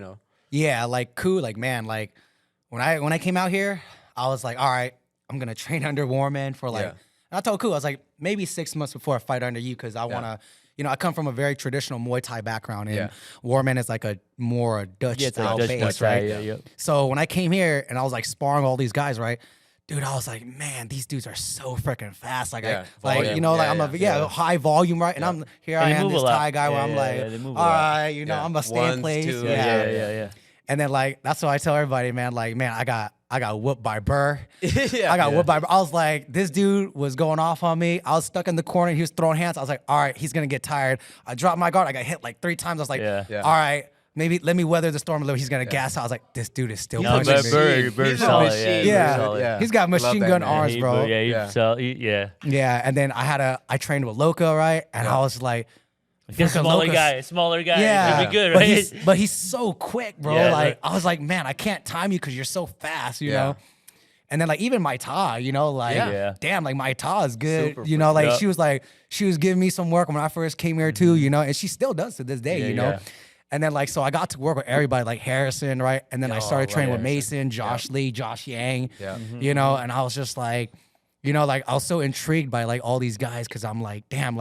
Yeah, Ku, man, when I came out here, I was like, all right, I'm gonna train under Warman for And I told Ku, I was like, maybe 6 months before I fight under you, because I want to, I come from a very traditional Muay Thai background, and Warman is a more Dutch style base, right? Yeah. So when I came here and I was sparring all these guys, right? Dude, I was like, man, these dudes are so freaking fast. I'm a high volume, right? And I'm here. I am this Thai guy where I'm all right, I'm gonna stay in place. Yeah. And then that's what I tell everybody, man. I got whooped by Burr. I got whooped by Burr. I was like, this dude was going off on me. I was stuck in the corner. He was throwing hands. I was like, all right, he's going to get tired. I dropped my guard. I got hit 3 times. I was like, all right, maybe let me weather the storm a little. He's going to gas out. I was like, this dude is still punching me. Burr's solid. Yeah. He's got machine gun arms, bro. Yeah. And then I trained with Loco, right? And I was like, smaller guy. Yeah, he'd be good, right? But he's so quick, bro. I was like, man, I can't time you because you're so fast, you know. And then even my Ta, damn, my Ta is good. Super she was giving me some work when I first came here too, and she still does to this day, you know. Yeah. And then so I got to work with everybody like Harrison, right? And then I started training with Mason, Josh Lee, Josh Yang, and I was just I was so intrigued by all these guys because I'm like, damn,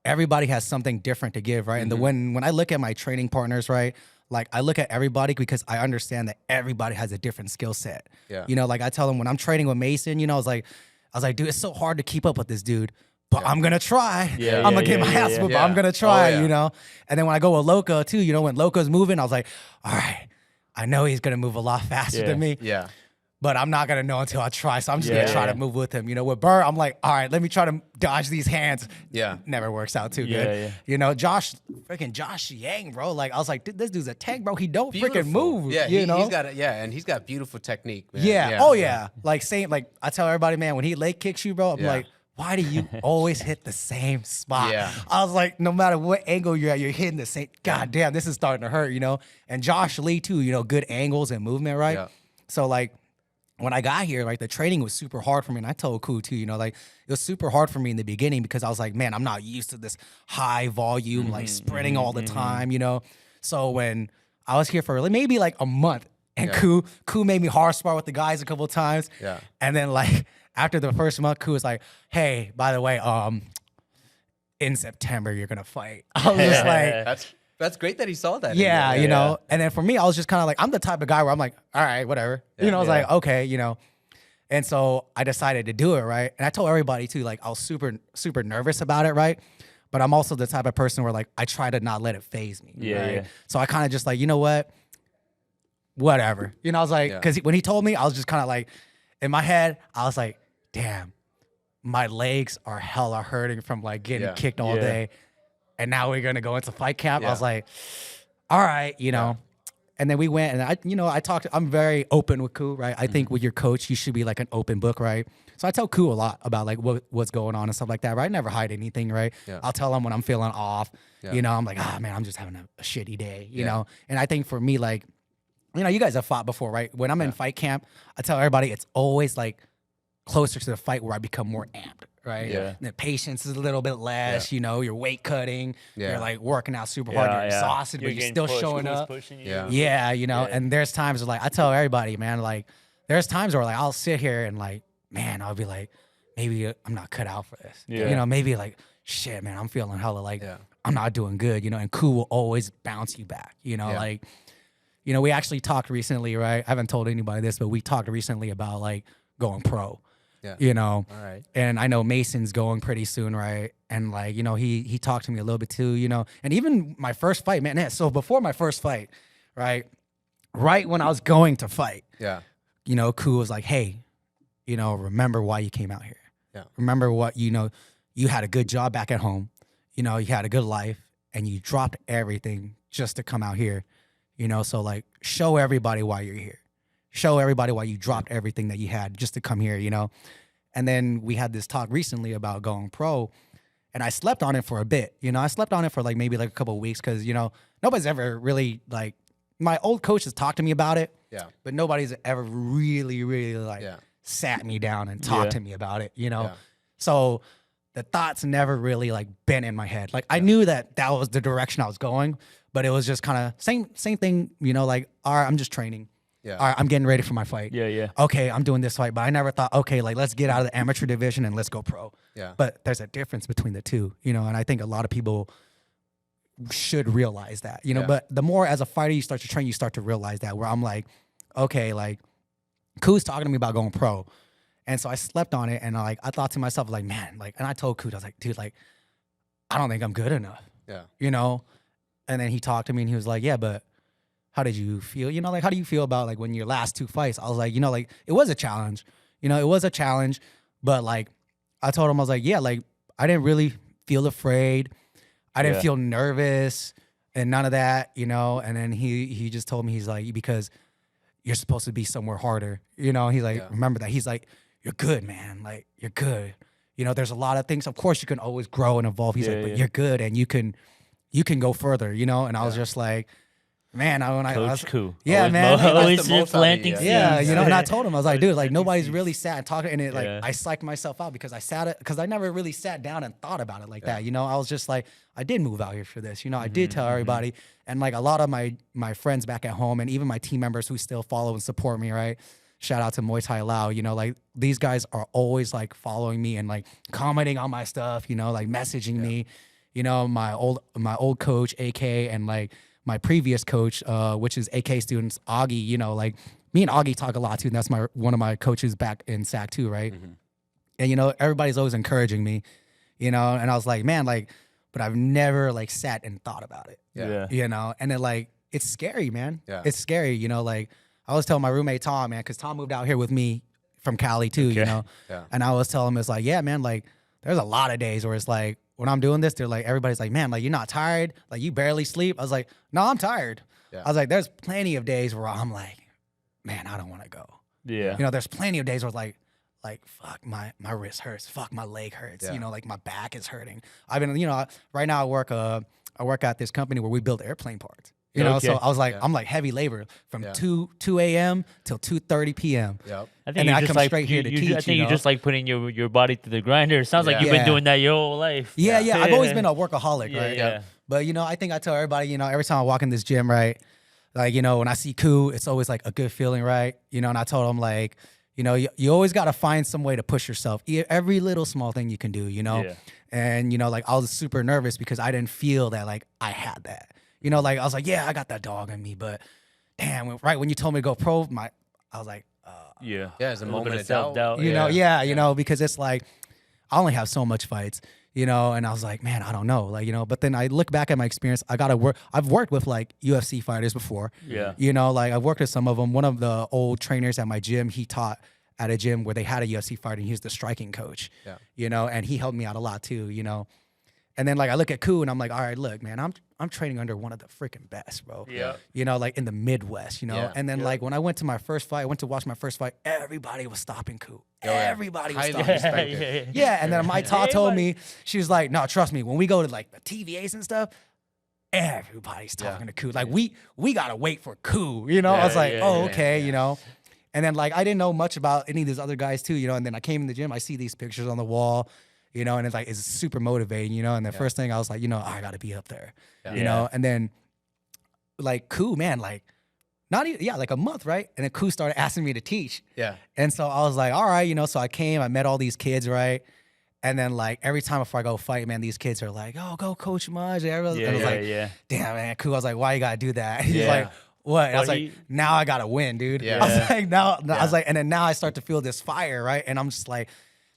everybody has something different to give, right? And when I look at my training partners, right, I look at everybody because I understand that everybody has a different skill set. Yeah. I tell them when I'm training with Mason, I was like, dude, it's so hard to keep up with this dude, but I'm gonna try. I'm gonna get my ass whooped, but I'm gonna try, And then when I go with Loco too, when Loco's moving, I was like, all right, I know he's gonna move a lot faster than me. Yeah. but I'm not gonna know until I try. So I'm just gonna try to move with him. You know, with Burr, I'm like, all right, let me try to dodge these hands. Yeah. Never works out too good. Yeah. You know, Josh Yang, bro. Like, I was like, this dude's a tank, bro. He don't freaking move. Yeah, you know? he's got and he's got beautiful technique, man. Yeah. Oh yeah. Like I tell everybody, man, when he leg kicks you, bro, I'm like, why do you always hit the same spot? Yeah. I was like, no matter what angle you're at, you're hitting the same. God damn, this is starting to hurt, you know? And Josh Lee, too, you know, good angles and movement, right? Yeah. So, like, when I got here, like, the training was super hard for me. And I told Koo, too, you know, like, it was super hard for me in the beginning because I was like, man, I'm not used to this high volume, like, sprinting all the time, you know? So, when I was here for maybe, like, a month, and Koo made me hard spar with the guys a couple of times. Yeah. And then, like, after the first month, Koo was like, hey, by the way, in September, you're going to fight. I was just like... That's great that he saw that. Yeah, you know? And then for me, I was just kind of like, I'm the type of guy where I'm like, all right, whatever. You know, I was like, okay, you know? And so I decided to do it, right? And I told everybody, too, like, I was super, super nervous about it, right? But I'm also the type of person where, like, I try to not let it phase me. Right? So I kind of just like, you know what? Whatever. You know, I was like, because when he told me, I was just kind of like, in my head, I was like, damn, my legs are hella hurting from like getting kicked all day. And now we're going to go into fight camp. I was like, all right, you know. And then we went and I talked, I'm very open with Koo, right? I think with your coach, you should be like an open book, right? So I tell Koo a lot about like what's going on and stuff like that, right? I never hide anything, right? I'll tell him when I'm feeling off. You know, I'm like, man, I'm just having a shitty day, you know? And I think for me, like, you know, you guys have fought before, right? When I'm in fight camp, I tell everybody it's always like closer to the fight where I become more amped, right? And the patience is a little bit less, you know, you're weight cutting, you're like working out super hard, you're exhausted, but you're still showing up. Yeah, you know, and there's times where, like, I tell everybody, man, like, there's times where, like, I'll sit here and, like, man, I'll be like, maybe I'm not cut out for this. You know, maybe, like, shit, man, I'm feeling hella, like, I'm not doing good, you know, and Koo will always bounce you back, you know, like, you know, we actually talked recently, right? I haven't told anybody this, but we talked recently about, like, going pro. You know, and I know Mason's going pretty soon, right? And like, you know, he talked to me a little bit too, you know, and even my first fight, man. So before my first fight, right when I was going to fight, you know, Koo was like, hey, you know, remember why you came out here. Remember what, you know, you had a good job back at home, you know, you had a good life, and you dropped everything just to come out here, you know. So like, show everybody why you're here. Show everybody why you dropped everything that you had just to come here, you know? And then we had this talk recently about going pro, and I slept on it for a bit. You know, I slept on it for like maybe like a couple of weeks because, you know, nobody's ever really like, my old coach has talked to me about it, but nobody's ever really, really like sat me down and talked to me about it, you know? So the thoughts never really like been in my head. Like I knew that was the direction I was going, but it was just kind of same thing, you know, like, all right, I'm just training. All right, I'm getting ready for my fight. Okay, I'm doing this fight, but I never thought, okay, like, let's get out of the amateur division and let's go pro. But there's a difference between the two, you know, and I think a lot of people should realize that, you know. But the more as a fighter you start to train, you start to realize that, where I'm like, okay, like, Koo's talking to me about going pro. And so I slept on it, and I thought to myself, like, man, like, and I told Koo, I was like, dude, like, I don't think I'm good enough. You know? And then he talked to me, and he was like, yeah, but how did you feel? You know, like, how do you feel about, like, when your last two fights? I was like, you know, like, it was a challenge. You know, it was a challenge. But, like, I told him, I was like, yeah, like, I didn't really feel afraid. I didn't feel nervous and none of that, you know? And then he just told me, he's like, because you're supposed to be somewhere harder. You know, he's like, remember that. He's like, you're good, man. Like, you're good. You know, there's a lot of things. Of course, you can always grow and evolve. He's like, but you're good, and you can go further, you know? And I was just like, man, Coach Koo. Yeah, always man. Always planting seeds. Yeah, you know, and I told him, I was like, dude, like, nobody's really sat and talked, and it, like, I psyched myself out because I never really sat down and thought about it like that, you know? I was just like, I did move out here for this, you know? I did tell everybody, and, like, a lot of my friends back at home, and even my team members who still follow and support me, right? Shout out to Muay Thai Lao, you know, like, these guys are always, like, following me and, like, commenting on my stuff, you know, like, messaging me, you know, my old coach, AK, and, like, my previous coach, which is AK students, Augie, you know, like, me and Augie talk a lot too, and that's one of my coaches back in SAC too, right? And, you know, everybody's always encouraging me, you know, and I was like, man, like, but I've never, like, sat and thought about it, you know, and then, like, it's scary, man. It's scary, you know, like, I was telling my roommate Tom, man, because Tom moved out here with me from Cali too, you know. Yeah. And I was telling him, it's like, yeah, man, like there's a lot of days where it's like when I'm doing this, they're like, everybody's like, man, like you're not tired, like you barely sleep. I was like, no, I'm tired. Yeah. I was like, there's plenty of days where I'm like, man, I don't want to go. Yeah. You know, there's plenty of days where it's like fuck, my wrist hurts, fuck, my leg hurts. Yeah. You know, like my back is hurting. I've been, you know, right now I work at this company where we build airplane parts. You know, so I was like, I'm like heavy labor from 2 a.m. till 2:30 p.m. Yep. I think And then I come like, straight here to teach. I think you you know? just like putting your body to the grinder. It sounds like you've Yeah. been doing that your whole life. Yeah, I've always been a workaholic, Yeah, right? yeah. But you know, I think I tell everybody, you know, every time I walk in this gym, right? Like, you know, when I see Koo, it's always like a good feeling, right? You know, and I told him like, you know, you always got to find some way to push yourself. Every little small thing you can do, you know? Yeah. And, you know, like I was super nervous because I didn't feel that like I had that. You know, like I was like, yeah, I got that dog in me, but damn, right when you told me to go pro, I was like, Yeah. Yeah, it's a little moment bit of doubt. self-doubt. you know, you know, because it's like I only have so much fights, you know, and I was like, man, I don't know, like, you know, but then I look back at my experience. I've worked with like UFC fighters before. Yeah. You know, like I've worked with some of them. One of the old trainers at my gym, he taught at a gym where they had a UFC fighter, and he was the striking coach. Yeah. You know, and he helped me out a lot too, you know. And then like I look at Koo and I'm like, all right, look, man, I'm training under one of the freaking best, bro. Yeah. You know, like in the Midwest, you know. Yeah. And then like when I went to my first fight, I went to watch my first fight, everybody was stopping Koo. Everybody was Highly stopping. respected. Yeah, and then my Ta told me, she was like, no, trust me, when we go to like the TVAs and stuff, everybody's talking to Koo. Like we gotta wait for Koo, you know? I was like, okay, you know. And then like I didn't know much about any of these other guys too, you know. And then I came in the gym, I see these pictures on the wall, you know, and it's like it's super motivating, you know. And the first thing I was like, you know, I gotta be up there, you know. And then like Koo, man, like not even like a month, right? And then Koo started asking me to teach. Yeah. And so I was like, all right, you know. So I came, I met all these kids, right? And then like every time before I go fight, man, these kids are like, oh, go Coach Maj. And I was like, damn, man, Koo. I was like, why you gotta do that? He's like, what? And I was like, now I gotta win, dude. Yeah. I was like, I was like, and then now I start to feel this fire, right? And I'm just like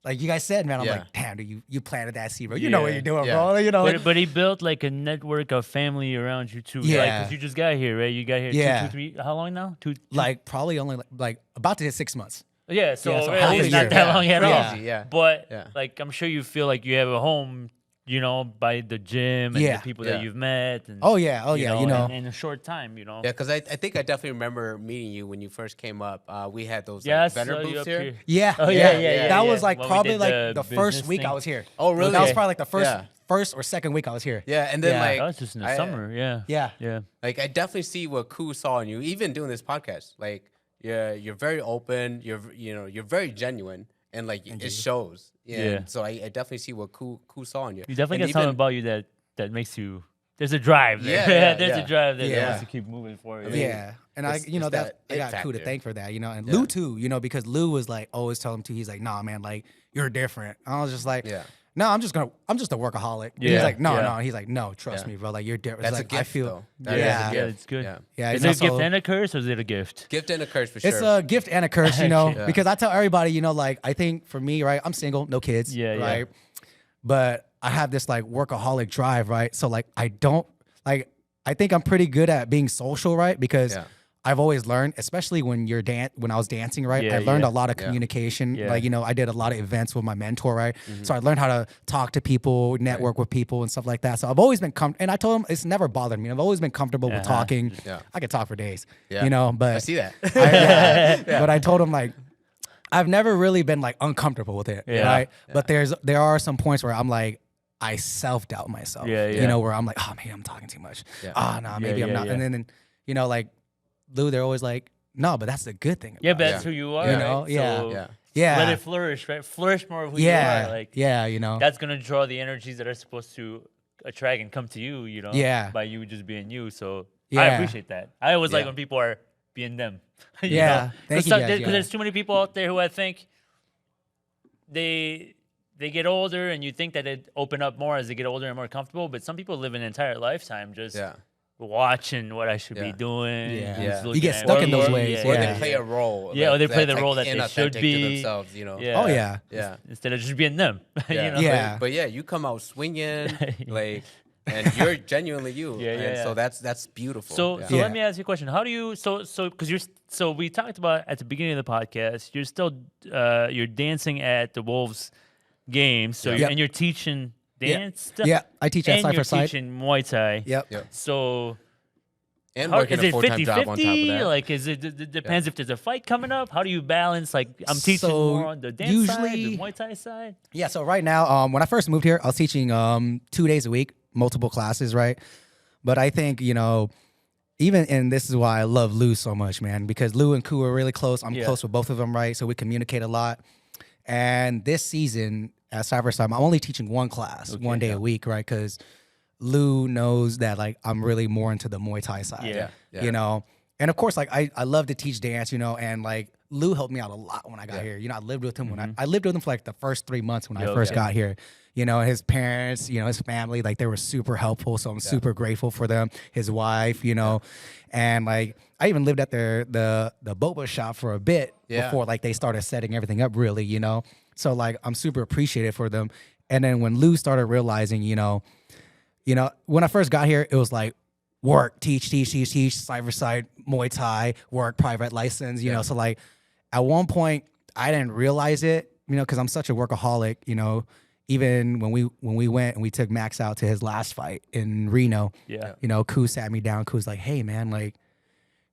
you guys said, man, I'm like, damn, dude, you planted that seed, bro. You know what you're doing, bro. You know. But he built like a network of family around you too. Yeah. Like, 'cause you just got here, right? You got here 2, 3. How long now? Two. Like probably only like about to hit 6 months. Yeah, so half really a it's not year. that long at all. Crazy, yeah. But like I'm sure you feel like you have a home, you know, by the gym and the people that you've met. And, you know. in a short time, you know. Yeah, because I think I definitely remember meeting you when you first came up. We had those Yeah, like, vendor booths here. Yeah. Oh, yeah. That was like When we probably did like the first business week thing. I was here. Oh, really? That was probably like the Yeah. first or second week I was here. Yeah, and then Yeah. like That was just in the summer, yeah. Yeah. like I definitely see what Koo saw in you, even doing this podcast. Like you're very open. You're very genuine, and like it shows. Yeah. So I definitely see what Koo saw in you. You definitely And got something even- about you that makes you. There's a drive there. Yeah, There's yeah. a drive there that Yeah. wants to keep moving forward. Yeah. And I, it's- you know, it's that I it got Koo to factor. thank for that, you know, and Lou too, you know, because Lou was like always telling him too. He's like, nah, man, like you're different. And I was just like, no, I'm just a workaholic. Yeah. He's like, no. Yeah. He's like, no, trust me, bro. Like you're different. That's It's a like, gift, I feel, though. That is yeah, a Yeah, gift. it's good. Yeah. yeah. Is you it know, a gift so- and a curse, or is it a gift? Gift and a curse for sure. It's a gift and a curse, you know, Yeah. because I tell everybody, you know, like I think for me, right, I'm single, no kids, Yeah, yeah. right, but I have this like workaholic drive, right. So like I think I'm pretty good at being social, right, because I've always learned, especially when when I was dancing, right, Yeah, I learned yeah. a lot of communication. Yeah. Like, you know, I did a lot of events with my mentor, right, so I learned how to talk to people, network with people, and stuff like that. So I've always been and I told him it's never bothered me. I've always been comfortable with talking. Yeah. I could talk for days, Yeah. you know, but I see that. but I told him like I've never really been like uncomfortable with it, Yeah. right? But there are some points where I'm like I self-doubt myself, Yeah, you yeah. know, where I'm like, oh, maybe I'm talking too much. Yeah. Oh, no, maybe I'm yeah, not. yeah. And then, you know, like Lou, they're always like, no, but that's the good thing. Yeah, about but it. that's who you are. You right? know, yeah. So Yeah. Yeah. let it flourish, right? Flourish more of who Yeah. you are. Like, yeah, you know. that's gonna draw the energies that are supposed to attract and come to you. You know, Yeah. by you just being you. So I Yeah. appreciate that. I always like Yeah. when people are being them. you Yeah. know? Thank you, guys, Because yeah. there's too many people out there who I think they get older, and you think that it open up more as they get older and more comfortable. But some people live an entire lifetime just watching what I should be doing. Yeah. just You looking get at stuck in me. those ways, Or yeah. they play a role. Yeah, or they play the that's, role that like, they should inauthentic be. to themselves, you know. Yeah. Oh, yeah. Yeah. Instead of just being them. Yeah. you know? Yeah. But yeah, you come out swinging. Like and you're genuinely you. Yeah, and yeah. so that's beautiful. So Yeah. let me ask you a question. How do you because we talked about at the beginning of the podcast, you're still you're dancing at the Wolves games. So Yep. and you're teaching dance stuff. Yeah, I teach at and Cypher you're Side. teaching Muay Thai. Yep. So and how, working is a it full-time job on top of 50-50? that. Like it depends if there's a fight coming up. How do you balance? Like I'm teaching So more on the dance side, the usually- Muay Thai side. Yeah, so right now, when I first moved here, I was teaching 2 days a week, multiple classes, right? But I think, and this is why I love Lou so much, man, because Lou and Ku are really close. I'm close with both of them, right? So we communicate a lot. And this season at Cypher Side, I'm only teaching one class, 1 day a week, right? Because Lou knows that, like, I'm really more into the Muay Thai side, Yeah. And of course, like, I love to teach dance, and, like, Lou helped me out a lot when I got here. I lived with him when I lived with him for, like, the first 3 months when I first got here. His parents, his family, like, they were super helpful. So I'm super grateful for them. His wife, and, like, I even lived at the boba shop for a bit before, like, they started setting everything up really, So, like, I'm super appreciative for them. And then when Lou started realizing, when I first got here, it was like work, teach, Cypher Side, Muay Thai, work, private license, So, like, at one point, I didn't realize it, because I'm such a workaholic, Even when we went and we took Max out to his last fight in Reno, Ku sat me down. Ku's like, hey, man, like,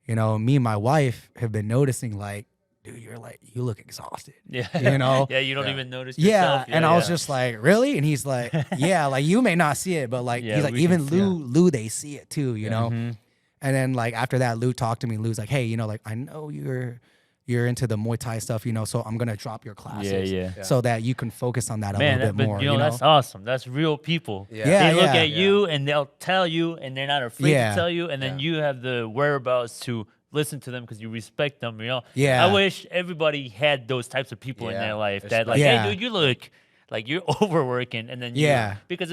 me and my wife have been noticing, like, dude, you look exhausted. Yeah. Yeah, you don't even notice yourself. And I was just like, really? And he's like, yeah, like, you may not see it, but, like, he's like, even Lou, they see it too, And then, like, after that, Lou talked to me. Lou's like, hey, like, I know you're into the Muay Thai stuff, so I'm gonna drop your classes so that you can focus on that a little bit more. That's awesome. That's real people. Yeah. They look at you and they'll tell you, and they're not afraid to tell you, and then you have the whereabouts to listen to them because you respect them. Yeah. I wish everybody had those types of people in their life that, like, Yeah. hey, dude, you look like you're overworking, and then because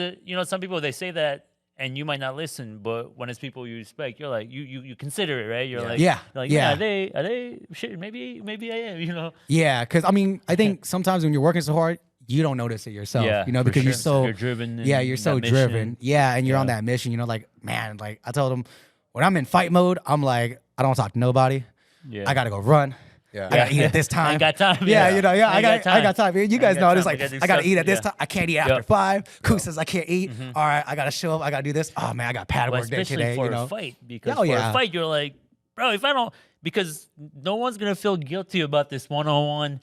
some people, they say that. And you might not listen, but when it's people you respect, you're like, you consider it, right? You're like, are they shit? Maybe I am, Yeah, because I think sometimes when you're working so hard, you don't notice it yourself, because you're driven. You're so driven. Yeah, and you're on that mission, like, man, like, I told him, when I'm in fight mode, I'm like, I don't talk to nobody. Yeah. I gotta go run. Yeah. I gotta eat at this time. I ain't got time. I got time. You guys know this. Like, I gotta eat at this stuff. time. I can't eat after 5. Ku says I can't eat. All right, I gotta show up. I gotta do this. Oh man, I got pad work day today. Especially for a fight, because for a fight, you're like, bro, if I don't, because no one's gonna feel guilty about this one-on-one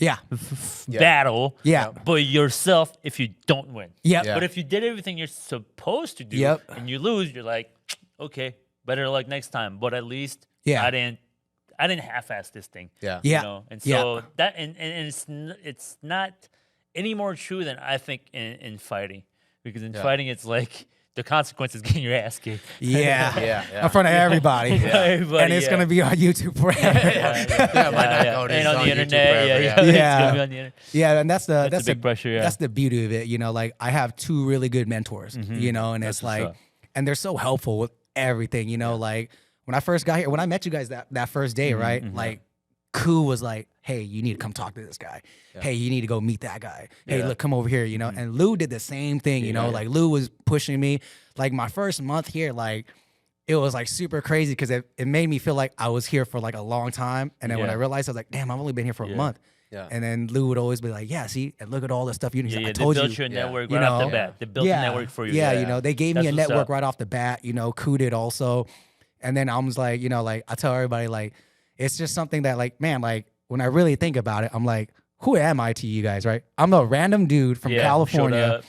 battle. Yeah. But yourself, if you don't win. Yeah. But if you did everything you're supposed to do and you lose, you're like, okay, better luck next time. But at least I didn't half-ass this thing. Yeah. And so that and it's not any more true than I think in fighting, because in fighting it's like the consequences getting your ass kicked. Yeah. In front of everybody. And it's gonna be on YouTube forever. Might not go to and on the internet. forever, It's gonna be on the internet. Yeah, and that's the big pressure. That's the beauty of it. Like, I have 2 really good mentors. And it's like, and they're so helpful with everything. Like, when I first got here, when I met you guys that first day, right? Like, Ku was like, hey, you need to come talk to this guy. Hey, you need to go meet that guy. Hey, look, come over here, And Lou did the same thing, Like, Lou was pushing me. Like, my first month here, like, it was, like, super crazy because it made me feel like I was here for, like, a long time. And then when I realized, I was like, damn, I've only been here for a month. Yeah. And then Lou would always be like, see, and look at all the stuff you I told they you. built your network right off the bat. They built a network for you. Yeah, they gave me a That's what's network up. right off the bat. Ku did also. And then I was like, like, I tell everybody, like, it's just something that, like, man, like, when I really think about it, I'm like, who am I to you guys, right? I'm a random dude from California.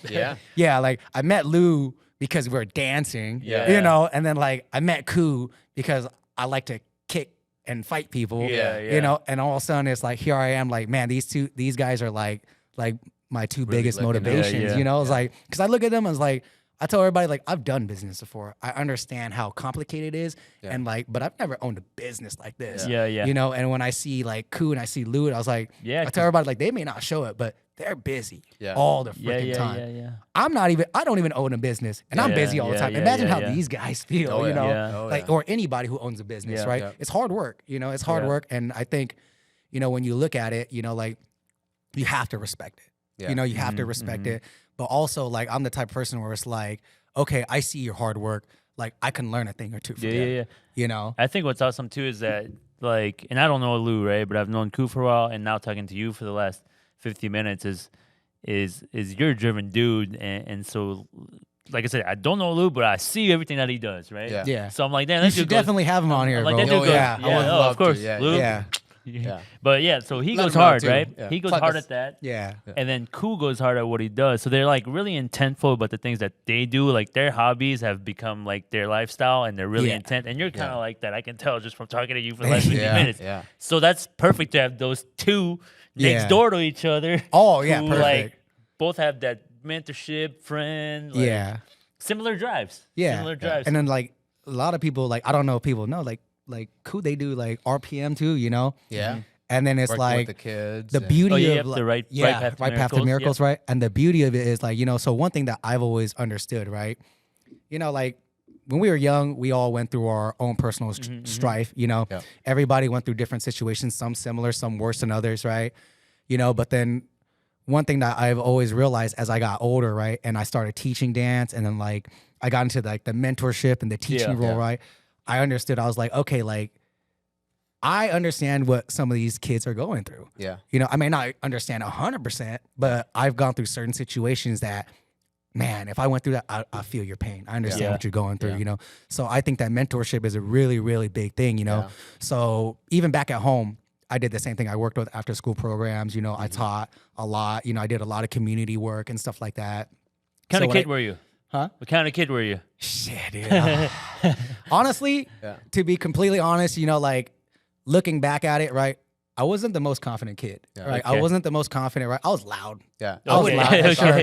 Yeah, like, I met Lou because we were dancing, and then, like, I met Ku because I like to kick and fight people, and all of a sudden it's like, here I am, like, man, these guys are like my 2 Really biggest looking at it. motivations, It's like, because I look at them as like, I tell everybody, like, I've done business before. I understand how complicated it is, and, like, but I've never owned a business like this. And when I see, like, Ku and I see Lou, I was like, I tell everybody, like, they may not show it, but they're busy all the freaking time. I don't even own a business, and I'm busy all the time. Imagine how these guys feel, or anybody who owns a business, right? Yeah. It's hard work, it's hard work, and I think, when you look at it, like, you have to respect it. You have to respect it. But also, like, I'm the type of person where it's like, okay, I see your hard work. Like I can learn a thing or two from you. Yeah. You know? I think what's awesome too is that like, and I don't know Lou, right? But I've known Ku for a while, and now talking to you for the last 50 minutes is you're a driven dude, and so. Like I said, I don't know Lou, but I see everything that he does, right? Yeah. So I'm like, damn, You should definitely have him on here, I'm bro. like, that dude goes, yeah. I would oh, love of course, to, yeah, Lou. Yeah. But yeah, so he Let goes him know, hard, too. right? Yeah. He goes Plug hard us. at that. Yeah. And then Ku goes hard at what he does. So they're like really intentful about the things that they do. Like their hobbies have become like their lifestyle, and they're really Yeah. intent. And you're kind of Yeah. like that. I can tell just from talking to you for the last 50 Yeah, minutes. yeah. So that's perfect to have those two next Yeah. door to each other. Oh, yeah, who, perfect. like both have that mentorship, friend. Like, Yeah. Similar drives. Yeah. Similar drives. And then like a lot of people, like I don't know if people know, like cool, they do like RPM too, you know? Yeah. And then it's Working like with the kids. the and- beauty Oh, yeah, of yep, like, the right path to right path to miracles, miracles, right? And the beauty of it is like, you know, so one thing that I've always understood, right? You know, like when we were young, we all went through our own personal strife, you know. Yeah. Everybody went through different situations, some similar, some worse than others, right? You know, but then one thing that I've always realized as I got older, right, and I started teaching dance, and then like I got into like the mentorship and the teaching role, right? I understood. I was like, okay, like I understand what some of these kids are going through. Yeah. You know, I may not understand 100%, but I've gone through certain situations that, man, if I went through that, I feel your pain. I understand Yeah. what you're going through, Yeah. you know? So I think that mentorship is a really, really big thing, you know? Yeah. So even back at home, I did the same thing. I worked with after school programs, you know, I taught a lot, you know, I did a lot of community work and stuff like that. kind of So kid were you? Huh? What kind of kid were you? Shit, dude. Honestly, Yeah. to be completely honest, you know, like looking back at it, right? I wasn't the most confident kid, right? Okay. I wasn't the most confident, right? I was loud. Yeah. I was Okay. loud, for Okay. sure.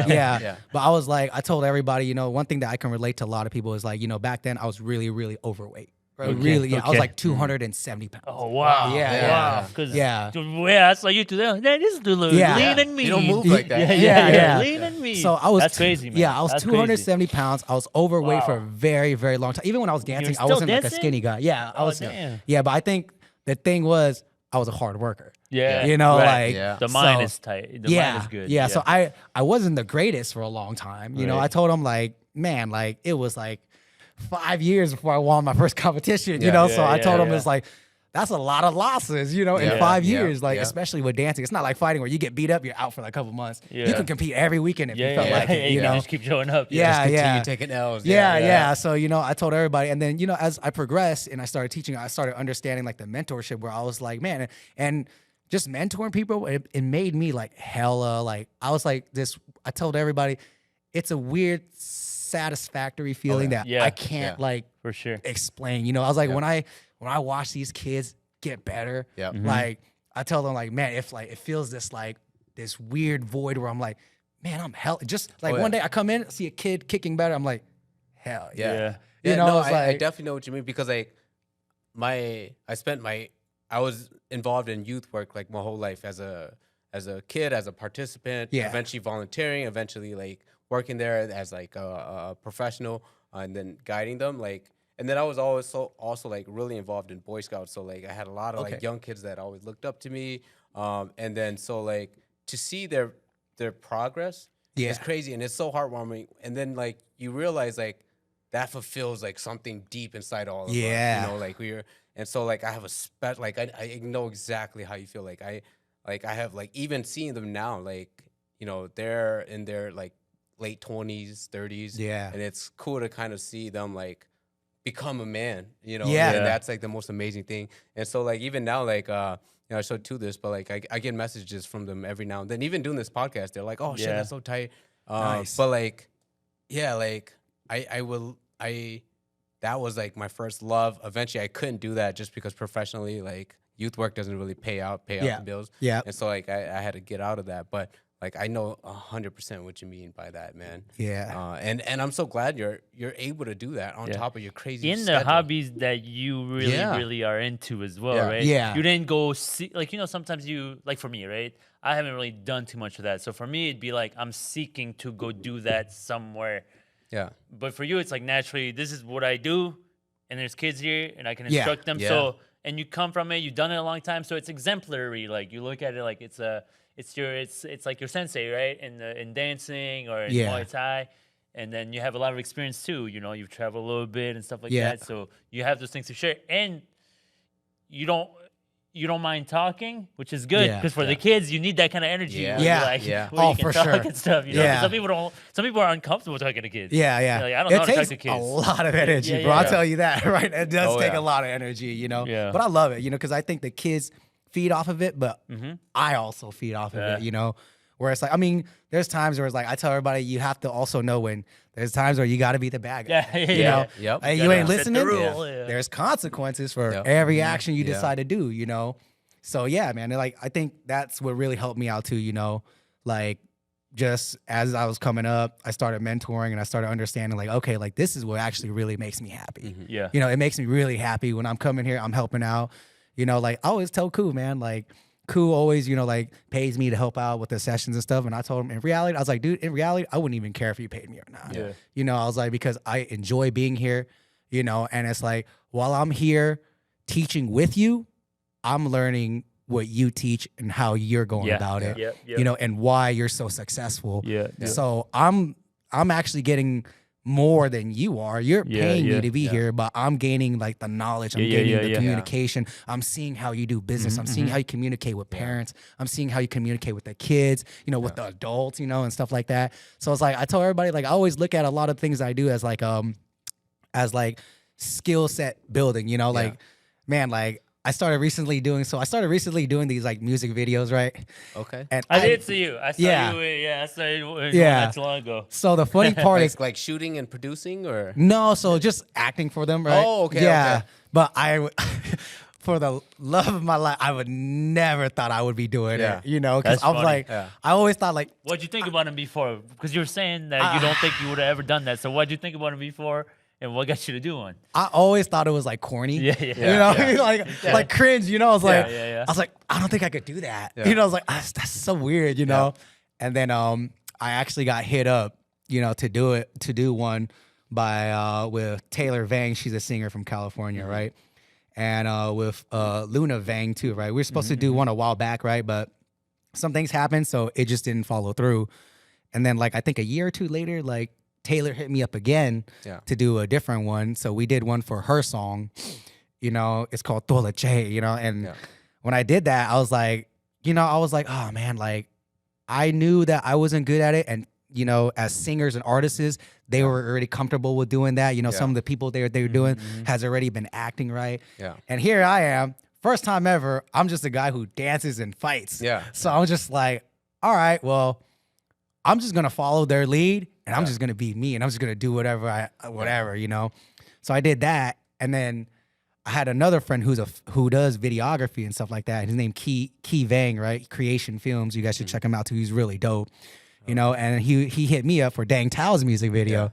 Yeah. Yeah. But I was like, I told everybody, you know, one thing that I can relate to a lot of people is like, you know, back then I was really, really overweight. Right? Okay, Really, yeah. I was okay. like 270 pounds. Oh wow! Yeah, wow! yeah. Because Yeah. I saw you today. Man, this dude look Yeah. lean and mean. You don't move like that. Yeah. lean and mean. So I was, That's crazy, man. Yeah, I was That's 270 pounds. I was overweight for a Wow. very, very long time. Even when I was dancing, I still wasn't like a dancing? skinny guy. Yeah, I Oh, was. damn. Yeah, but I think the thing was I was a hard worker. Yeah, You know, right. like Yeah. The mind so- is tight. The yeah, mind is good. Yeah, so I wasn't the greatest for a long time. You know, Right. I told him like, man, like it was like 5 years before I won my first competition. You Yeah. know, Yeah, so I told him yeah. it's like that's a lot of losses. You know, in Yeah. 5 Yeah. years, like Yeah. especially with dancing, it's not like fighting where you get beat up, you're out for like a couple months. Yeah. You can compete every weekend if you Yeah, felt yeah, like yeah. it. You You can know, just keep showing up. Yeah. Continue taking L's. yeah. So, you know, I told everybody. And then, you know, as I progressed and I started teaching, I started understanding like the mentorship where I was like, man, and just mentoring people, it made me like hella, like, I was like this, I told everybody, it's a weird, satisfactory feeling that Yeah. I can't Yeah. like For sure. explain. You know, I was like, when I watch these kids get better, Yeah. like, I tell them like, man, if like, it feels this weird void where I'm like, man, I'm hell. Just like Oh, one yeah. day I come in, see a kid kicking better, I'm like, hell yeah. Yeah. You know, no, it's I like- definitely know what you mean because like I was involved in youth work like my whole life as a kid, as a participant, Yeah. eventually volunteering, eventually like working there as like a professional, and then guiding them like. And then I was always also like really involved in Boy Scouts, so like I had a lot of like Okay. young kids that always looked up to me, and then so like to see their progress Yeah. is crazy, and it's so heartwarming. And then like you realize like that fulfills like something deep inside all of us, Yeah. you know, like and so like I have a like I know exactly how you feel. Like I have like even seeing them now, like you know they're in their like late 20s, 30s, Yeah. and it's cool to kind of see them like become a man, you know. Yeah. And that's like the most amazing thing. And so like even now like you know, I showed to this, but like I get messages from them every now and then. Even doing this podcast, they're like, "Oh shit, Yeah. that's so tight." Nice. But like, yeah, like that was like my first love. Eventually, I couldn't do that just because professionally, like youth work doesn't really pay out Yeah. the bills. Yeah. And so like I had to get out of that. But like I know 100% what you mean by that, man. Yeah. And I'm so glad you're able to do that on Yeah. top of your crazy In the schedule. hobbies that you really, Yeah. really are into as well, Yeah. right? Yeah. You didn't go see, like, you know, sometimes you, like for me, right? I haven't really done too much of that. So for me, it'd be like, I'm seeking to go do that somewhere. Yeah. But for you, it's like naturally, this is what I do, and there's kids here, and I can Yeah. instruct them. Yeah. So, and you come from it, you've done it a long time, so it's exemplary. Like you look at it like it's like your sensei, right? In dancing or in Yeah. Muay Thai, and then you have a lot of experience too. You know, you've traveled a little bit and stuff like Yeah. that. So you have those things to share, and you don't mind talking, which is good because for the kids, you need that kind of energy. Yeah. Where Yeah. you're like, Yeah. where you Oh, can for talk sure. and stuff. You know, Yeah. some people don't. Some people are uncomfortable talking to kids. Yeah, yeah. They're like, I don't know how to talk takes to kids. a lot of energy, Yeah, bro. I'll yeah. tell you that, right? It does Oh, take yeah. a lot of energy, you know? Yeah. But I love it, you know, because I think the kids feed off of it, but I also feed off of it, you know? Where it's like, I mean, there's times where it's like, I tell everybody, you have to also know when there's times where you got to be the bad guy. Yeah, You know? Yep. Hey, You you ain't gotta set the listening? rule, yeah. There's consequences for Yep. every action you Yeah. decide to do, you know? So, yeah, man, like, I think that's what really helped me out too, you know? Like, just as I was coming up, I started mentoring and I started understanding, like, okay, like, this is what actually really makes me happy. Yeah. You know, it makes me really happy when I'm coming here, I'm helping out. You know, like, I always tell Koo, man, like, Koo always, you know, like, pays me to help out with the sessions and stuff. And I told him, in reality, I was like, dude, in reality, I wouldn't even care if you paid me or not. Yeah. You know, I was like, because I enjoy being here, you know, and it's like, while I'm here teaching with you, I'm learning what you teach and how you're going Yeah. about it, Yeah. Yeah. you know, and why you're so successful. Yeah. So I'm actually getting more than you are. You're Yeah, paying yeah, me to be here, but I'm gaining like the knowledge. I'm gaining the communication. I'm seeing how you do business. I'm seeing how you communicate with parents. I'm seeing how you communicate with the kids, you know, with the adults, you know, and stuff like that. So it's like, I tell everybody, like, I always look at a lot of things I do as like skill set building, you know, like, man, like, I started recently doing these like music videos, right? Okay. And I did see you. I saw Yeah. you. I saw you Yeah. not too long ago. So the funny part is, Like shooting and producing, or no, so just acting for them, right? Oh, okay, Yeah. okay. But for the love of my life, I would never thought I would be doing Yeah. it, you know? Because That's I was funny. like, Yeah. I always thought like, What'd you think about him before? Because you were saying that you don't think you would have ever done that. So what'd you think about him before, and what got you to do one? I always thought it was like corny. Yeah, yeah. You know, like cringe, you know? I was like, yeah. I was like, I don't think I could do that. Yeah. You know, I was like, that's so weird, you know? And then I actually got hit up, you know, to do one by with Taylor Vang. She's a singer from California, right? And with Luna Vang too, right? We were supposed to do one a while back, right? But some things happened, so it just didn't follow through. And then like I think a year or two later, like Taylor hit me up again to do a different one. So we did one for her song, you know, it's called Tola Che, you know, and when I did that, I was like, oh man, like I knew that I wasn't good at it. And, you know, as singers and artists, they were already comfortable with doing that. You know, some of the people they were doing has already been acting right. Yeah. And here I am, first time ever, I'm just a guy who dances and fights. Yeah. So I'm just like, all right, well, I'm just gonna follow their lead, and I'm just gonna be me, and I'm just gonna do whatever, you know. So I did that, and then I had another friend who does videography and stuff like that. His name Key Vang, right? Creation Films. You guys should check him out too. He's really dope, you know. And he hit me up for Dang Tao's music video.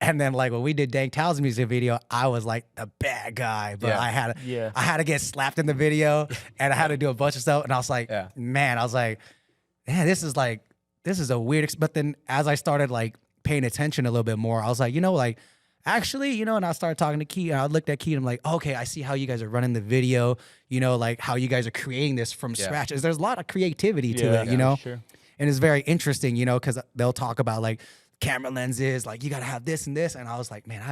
And then like when we did Dang Tao's music video, I was like the bad guy, but I had to get slapped in the video, and I had to do a bunch of stuff. And I was like, man, this is a weird. But then as I started like paying attention a little bit more, I was like, you know, like actually, you know, and I started talking to Key, and I looked at Key, and I'm like, okay, I see how you guys are running the video, you know, like how you guys are creating this from scratch. There's a lot of creativity to it, you know, and it's very interesting, you know, because they'll talk about like camera lenses, like you got to have this and this. And I was like, man,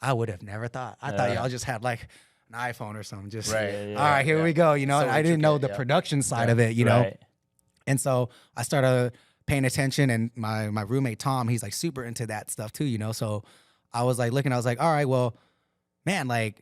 I would have never thought. I thought y'all just had like an iPhone or something. Just, all right, here we go. You know, So and I didn't know the production side of it, you know? And so I started paying attention, and my roommate, Tom, he's like super into that stuff too, you know? So I was like looking, I was like, all right, well, man, like,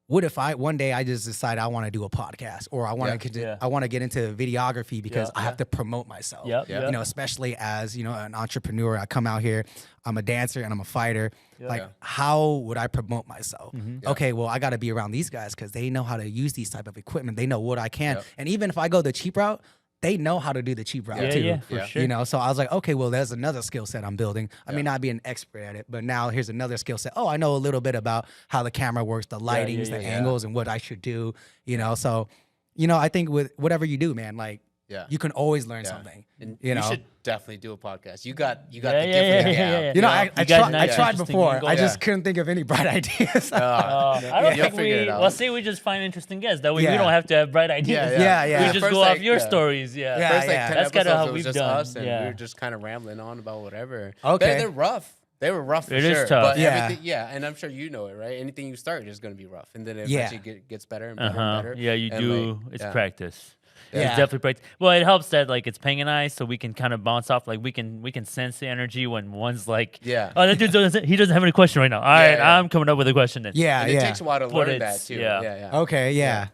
what if one day I just decide I want to do a podcast, or I want to get into videography because I have to promote myself. You know, especially as, you know, an entrepreneur. I come out here, I'm a dancer and I'm a fighter. Like, how would I promote myself? Okay, well, I got to be around these guys because they know how to use these type of equipment. They know what I can. And even if I go the cheap route, they know how to do the cheap route too. For sure. You know, so I was like, okay, well, there's another skill set I'm building. I may not be an expert at it, but now here's another skill set. Oh, I know a little bit about how the camera works, the lightings, the angles, and what I should do. You know, so, you know, I think with whatever you do, man, like you can always learn something. And you know, should definitely do a podcast. You got the gift yeah, of the gab. yeah. You know, I tried interesting before. angles. I just couldn't think of any bright ideas. I don't You'll think figure it out. well, say we just find interesting guests. That way we Yeah. don't have to have bright ideas. Yeah. We just First, go off like, your stories. Yeah. Yeah. First, like 10 That's kinda episodes, how it was we've just done. us, and Yeah. we were just kind of rambling on about whatever. Okay. They're rough. They were rough for It sure. is tough. But everything, and I'm sure you know it, right? Anything you start is going to be rough, and then it eventually gets better and better and better. Yeah, you And, do. like, It's practice. Yeah. It's definitely practice. Well, it helps that like it's Peng and I, so we can kind of bounce off. Like we can sense the energy when one's like, oh, that dude doesn't have any question right now. All right, yeah. I'm coming up with a question then. Yeah, And it takes a while to But learn that it's- too. yeah. Yeah. Okay, yeah.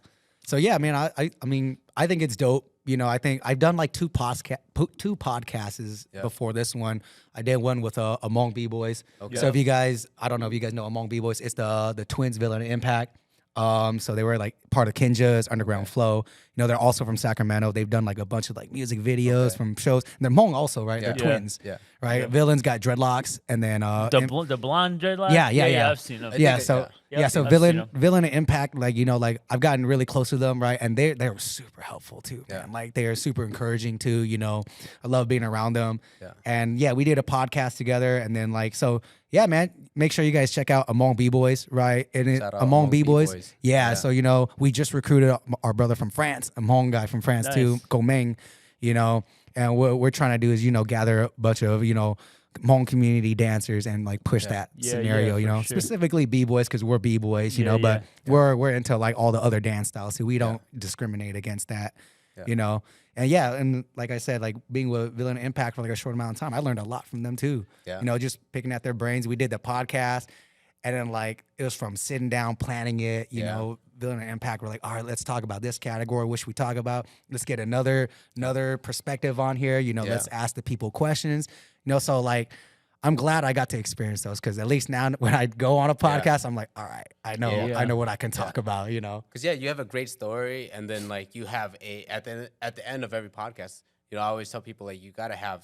So yeah, man, I mean, I think it's dope. You know, I think I've done like two podcasts before this one. I did one with Among B-Boys. Okay. So if you guys, I don't know if you guys know Among B-Boys, it's the twins Villain and Impact. So they were like part of Kinja's Underground Flow. You know, they're also from Sacramento. They've done like a bunch of like music videos from shows. And they're Hmong also, right? Yeah. They're twins. Yeah. Right? Villain's got dreadlocks, and then The blonde dreadlock. Yeah. I've seen them. yeah, think so yeah. yeah, so I've seen 'em. Villain and Impact, like, you know, like I've gotten really close to them, right? And they were super helpful too, man. Like they are super encouraging too, you know. I love being around them. Yeah. And yeah, we did a podcast together, and then like so yeah, man, make sure you guys check out Among B-Boys, right? And Shout out Among Among B-Boys. B-Boys. Yeah, Yeah. so you know, we just recruited our brother from France, a Hmong guy from France too, Nice. Gomeng, you know. And what we're trying to do is, you know, gather a bunch of, you know, Hmong community dancers and like push that Yeah, scenario, you for know, sure. specifically B-boys because we're B-boys, you Yeah, know, but yeah. we're into like all the other dance styles, so we don't discriminate against that, you know. And yeah, and like I said, like being with Villain and Impact for like a short amount of time, I learned a lot from them too. Yeah. You know, just picking at their brains. We did the podcast, and then like it was from sitting down, planning it, you know. Villain and Impact were like, all right, let's talk about this category, which we talk about. Let's get another perspective on here. You know, let's ask the people questions. You know, so like I'm glad I got to experience those, because at least now when I go on a podcast, I'm like, all right, I know what I can talk about, you know. Because you have a great story, and then like you have at the end of every podcast, you know, I always tell people like you got to have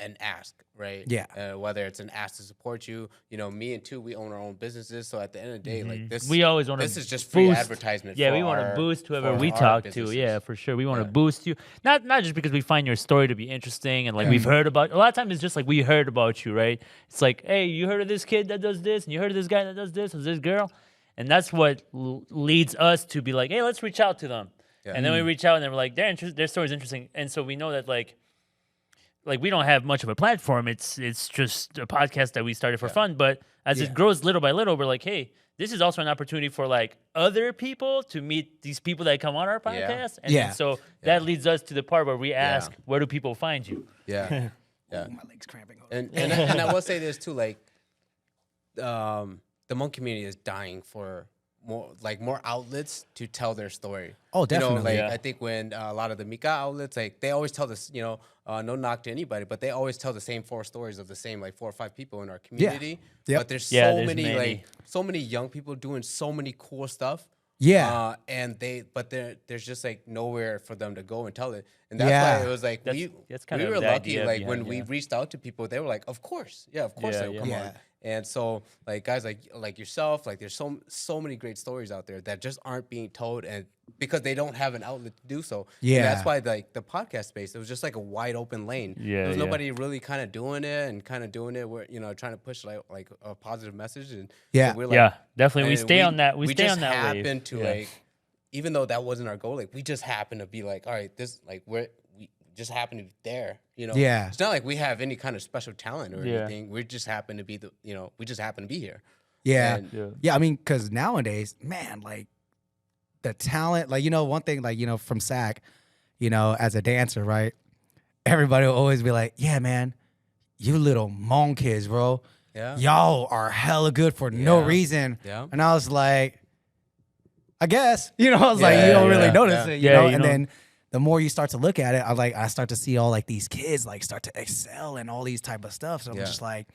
an ask, right? Yeah. Whether it's an ask to support you, you know, me and two, we own our own businesses, so at the end of the day, like this, We always want to. this is just free boost. advertisement. Yeah, for we want to our- boost whoever for we our talk to. businesses. Yeah, for sure. We want to boost you. Not just because we find your story to be interesting and like we've heard about. A lot of times it's just like we heard about you, right? It's like, hey, you heard of this kid that does this, and you heard of this guy that does this, or this girl, and that's what leads us to be like, hey, let's reach out to them. And then we reach out and then we're like, their story's interesting, and so we know that like we don't have much of a platform. It's just a podcast that we started for fun. But as it grows little by little, we're like, hey, this is also an opportunity for like other people to meet these people that come on our podcast. And then so that leads us to the part where we ask, where do people find you? Yeah. Oh, my leg's cramping. And I will say this too, like the Hmong community is dying for more outlets to tell their story. Oh, definitely. You know, like I think when a lot of the Mika outlets, like they always tell this, you know, no knock to anybody, but they always tell the same 4 stories of the same like 4 or 5 people in our community. Yep. But there's there's many many. like so many young people doing so many cool stuff. Yeah. And there's just like nowhere for them to go and tell it. And that's why it was like That's kind we of were the lucky. idea Like when behind, we reached out to people, they were like, "Of course, yeah, of course, Yeah, they'll come yeah. on." And so, like guys like yourself, like there's so many great stories out there that just aren't being told, and because they don't have an outlet to do so. Yeah. And that's why like the podcast space, it was just like a wide open lane. Yeah, there was yeah. nobody really kind of doing it and kind of doing it where, you know, trying to push like a positive message. And Yeah. so we're like, Yeah, definitely. We and stay on that. We stay just on that wave. happened to Yeah. like, even though that wasn't our goal, like we just happened to be like, all right, this like we just happen to be there, you know. Yeah. It's not like we have any kind of special talent or Yeah. anything. We just happen to be we just happen to be here. Yeah. And- Yeah, I mean, because nowadays, man, like the talent, like, you know, one thing, like, you know, from SAC, you know, as a dancer, right? Everybody will always be like, yeah, man, you little Hmong kids, bro. Yeah. Y'all are hella good for no Yeah. reason. Yeah. And I was like, I guess, you know, I was like, Yeah, you don't really yeah, notice yeah. it, you Yeah, know? you And know. then the more you start to look at it, I start to see all like these kids like start to excel and all these type of stuff. So I'm Yeah. just like,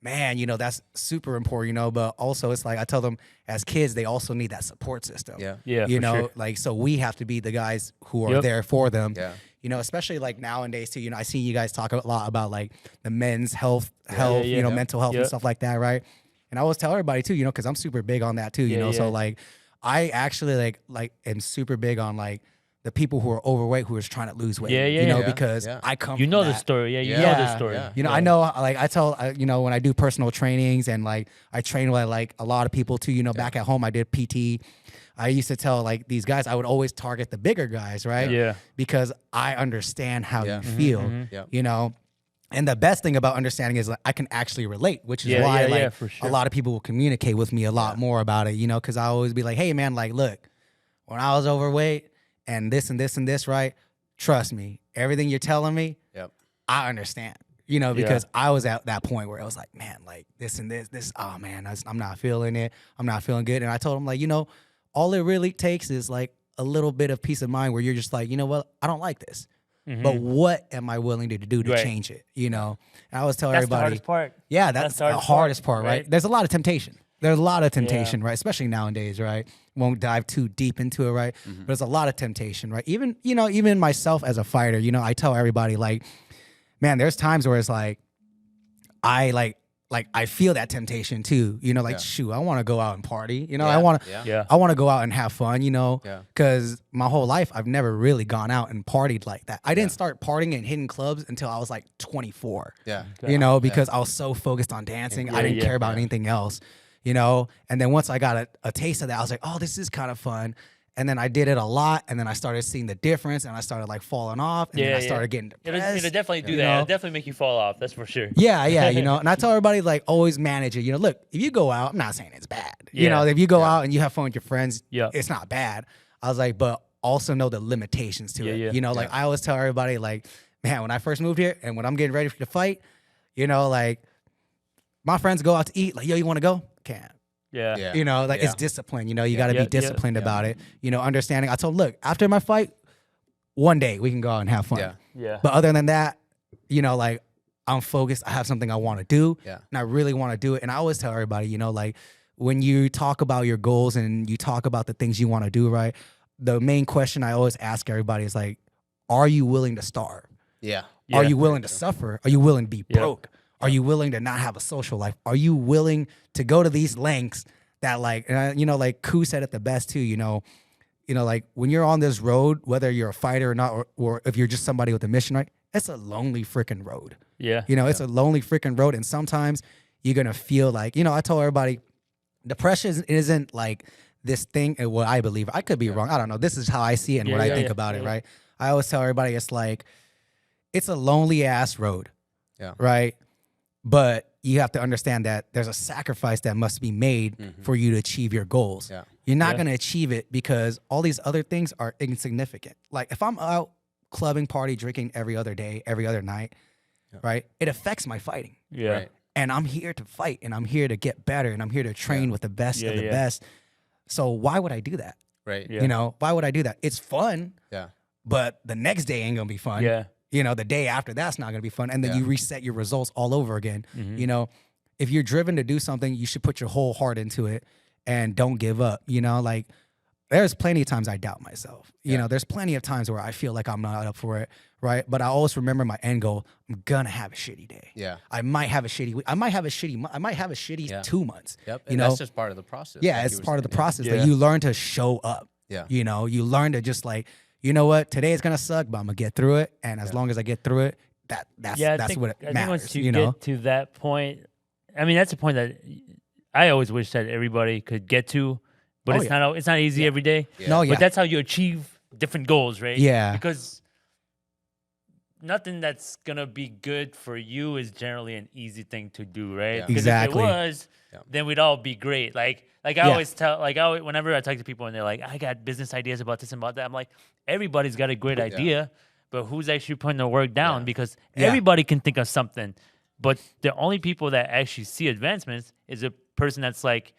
man, you know, that's super important, you know, but also it's like, I tell them as kids, they also need that support system. Yeah. Yeah, You for know, sure. like, so we have to be the guys who are Yep. there for them. Yeah. You know, especially like nowadays too, you know, I see you guys talk a lot about like the men's health, Yeah, you know, yeah. mental health and Yep. stuff like that, right? And I always tell everybody too, you know, because I'm super big on that too, you Yeah, know. So yeah. like I actually like am super big on like the people who are overweight who are trying to lose weight. Yeah, you know, yeah. because I come You from know the that. story. Yeah, you Yeah. know the story. Yeah. You know, I know, like I tell, you know, when I do personal trainings and like I train with like a lot of people too, you know, back at home I did PT. I used to tell like these guys, I would always target the bigger guys, right? Yeah. Because I understand how Yeah. you feel, Yeah. you know. And the best thing about understanding is like I can actually relate, which is Yeah, why yeah, like yeah, for sure. a lot of people will communicate with me a lot more about it, you know, because I always be like, hey man, like look, when I was overweight and this and this and this, right? Trust me, everything you're telling me, Yep. I understand. You know, because I was at that point where I was like, man, like this and this, oh man, I'm not feeling it. I'm not feeling good. And I told him like, you know, all it really takes is like a little bit of peace of mind where you're just like, you know what, I don't like this. But what am I willing to do to change it? You know, and I always tell That's everybody, the hardest part. yeah, that's the hardest part, right? There's a lot of temptation. There's a lot of temptation, right? Especially nowadays, right? Won't dive too deep into it, right? But there's a lot of temptation, right? Even, you know, even myself as a fighter, you know, I tell everybody like, man, there's times where it's like, I feel that temptation too, you know, like, shoot, I want to go out and party, you know, I want to go out and have fun, you know, because my whole life, I've never really gone out and partied like that. I didn't start partying and hitting clubs until I was like 24, you know, because I was so focused on dancing. I didn't care about anything else, you know, and then once I got a taste of that, I was like, oh, this is kind of fun. And then I did it a lot, and then I started seeing the difference, and I started like falling off, and then I started getting depressed. It'll definitely do that. It'll definitely make you fall off. That's for sure. Yeah, you know. And I tell everybody like always manage it. You know, look, if you go out, I'm not saying it's bad. You know, if you go out and you have fun with your friends, it's not bad. I was like, but also know the limitations to it. You know, like I always tell everybody like, man, when I first moved here and when I'm getting ready for the fight, you know, like my friends go out to eat, like, yo, you want to go? Can't. Yeah. You know, like it's discipline. You know, you got to be disciplined about it. You know, understanding. I told them, look, after my fight, one day we can go out and have fun. Yeah. But other than that, you know, like I'm focused. I have something I want to do. Yeah. And I really want to do it. And I always tell everybody, you know, like when you talk about your goals and you talk about the things you want to do, right? The main question I always ask everybody is like, are you willing to starve? Yeah. Are you willing to suffer? Are you willing to be broke? Are you willing to not have a social life? Are you willing to go to these lengths that like, you know, like Koo said it the best too, you know, like when you're on this road, whether you're a fighter or not, or if you're just somebody with a mission, right? It's a lonely freaking road. Yeah. You know, it's a lonely freaking road. And sometimes you're going to feel like, you know, I told everybody depression isn't like this thing, what I believe. I could be wrong. I don't know. This is how I see it and what I think about it, right? I always tell everybody it's like, it's a lonely ass road. Yeah. Right? But you have to understand that there's a sacrifice that must be made for you to achieve your goals. Yeah. You're not going to achieve it because all these other things are insignificant. Like if I'm out clubbing, party, drinking every other day, every other night, right? It affects my fighting. Yeah. Right. And I'm here to fight and I'm here to get better and I'm here to train with the best of the best. So why would I do that? Right. You know, why would I do that? It's fun. Yeah. But the next day ain't going to be fun. Yeah. You know, the day after that's not going to be fun. And then you reset your results all over again. You know, if you're driven to do something, you should put your whole heart into it and don't give up. You know, like there's plenty of times I doubt myself. You know, there's plenty of times where I feel like I'm not up for it. Right. But I always remember my end goal. I'm going to have a shitty day. Yeah. I might have a shitty week. I might have a shitty month. I might have a shitty 2 months. Yep. You And know, that's just part of the process. yeah, like it's you were part of the saying. process Yeah. that you learn to show up. Yeah. You know, you learn to just like, you know what, today is gonna suck, but I'm gonna get through it. And as long as I get through it, that's what it I think matters. once you You know, get to that point, I mean, that's a point that I always wish that everybody could get to, but it's not easy every day. Yeah. No, yeah, But that's how you achieve different goals, right? Yeah. Because nothing that's gonna be good for you is generally an easy thing to do, right? Yeah. Because Exactly. if it was, then we'd all be great. Like I always tell, whenever I talk to people and they're like, I got business ideas about this and about that, I'm like, everybody's got a great idea, but who's actually putting the work down? Yeah. Because everybody can think of something, but the only people that actually see advancements is a person that's like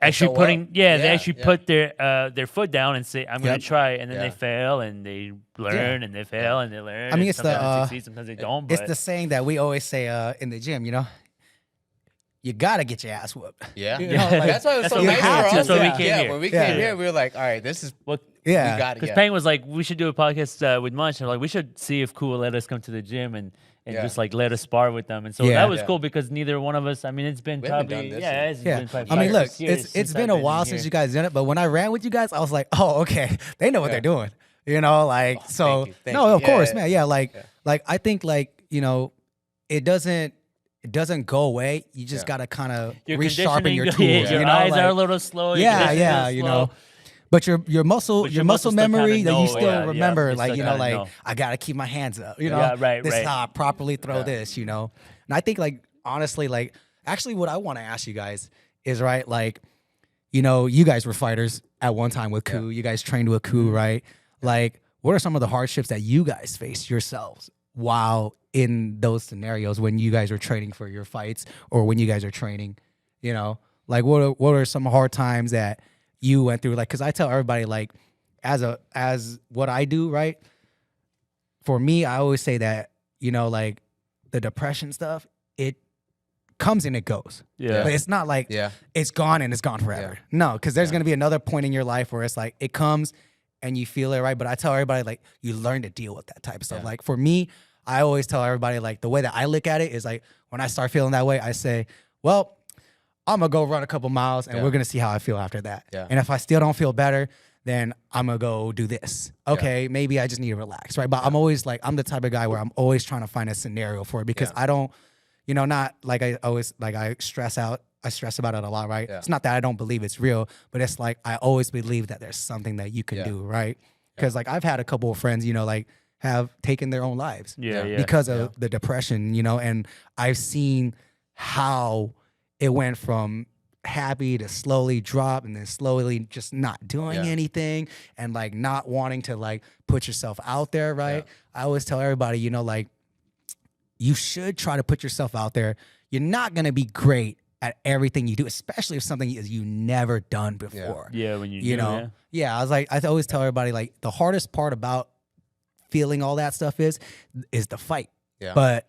actually show putting, up. they actually put their foot down and say, I'm gonna Yep. try, and then Yeah. they fail and they learn and they fail and they learn. I mean, and it's the, sometimes they succeed, sometimes they don't. it's But the saying that we always say in the gym. You know, you gotta get your ass whooped. Yeah. You know, like, That's why it was that's so what we nice came for to. us. That's why we came here. When we Yeah. came here, we were like, all right, this is what. Yeah, we got it. Because Yeah. Pang was like, we should do a podcast with Munch. And like, we should see if Cool will let us come to the gym and just like let us spar with them. And so that was cool because neither one of us, I mean, it's been We haven't probably, done this it's Yeah, been probably I mean, 5 or look, 6 years it's since been I've a while in since here. you guys done it, but when I ran with you guys, I was like, oh, okay, they know what they're doing. You know, like so. Thank No, you. of course, Yeah. man. Yeah, like I think like it doesn't go away. You just gotta kind of Your resharpen your conditioning, tools. your you know, eyes like, are a little slow. your yeah, conditioning yeah, is you slow. know. But your muscle still memory kinda that you know, still remember, you like still you know, kinda like know. I gotta keep my hands up. You know, Yeah, right, this is right. how I properly throw this. You know, and I think like honestly, like actually, what I want to ask you guys is right, like you guys were fighters at one time with Ku. You guys trained with Ku, right? Like, what are some of the hardships that you guys faced yourselves while in those scenarios when you guys are training for your fights or when you guys are training? You know, like what are some hard times that you went through? Like, because I tell everybody, like, as what I do, right? For me, I always say that like the depression stuff, it comes and it goes. Yeah. But it's not like it's gone and it's gone forever. No, because there's gonna be another point in your life where it's like it comes and you feel it, right? But I tell everybody like you learn to deal with that type of stuff. Like for me, I always tell everybody like the way that I look at it is like when I start feeling that way, I say, well, I'm gonna go run a couple miles and we're gonna see how I feel after that. Yeah. And if I still don't feel better, then I'm gonna go do this. Okay, maybe I just need to relax, right? But I'm always like, I'm the type of guy where I'm always trying to find a scenario for it because I don't, not like I always, like I stress about it a lot, right? It's not that I don't believe it's real, but it's like I always believe that there's something that you can do, right? Because like I've had a couple of friends, like have taken their own lives because of the depression, and I've seen how it went from happy to slowly drop and then slowly just not doing anything and like not wanting to like put yourself out there, right? I always tell everybody, like you should try to put yourself out there. You're not going to be great at everything you do, especially if something is you never done before. Yeah, when I was like, I always tell everybody like the hardest part about feeling all that stuff is the fight. Yeah. But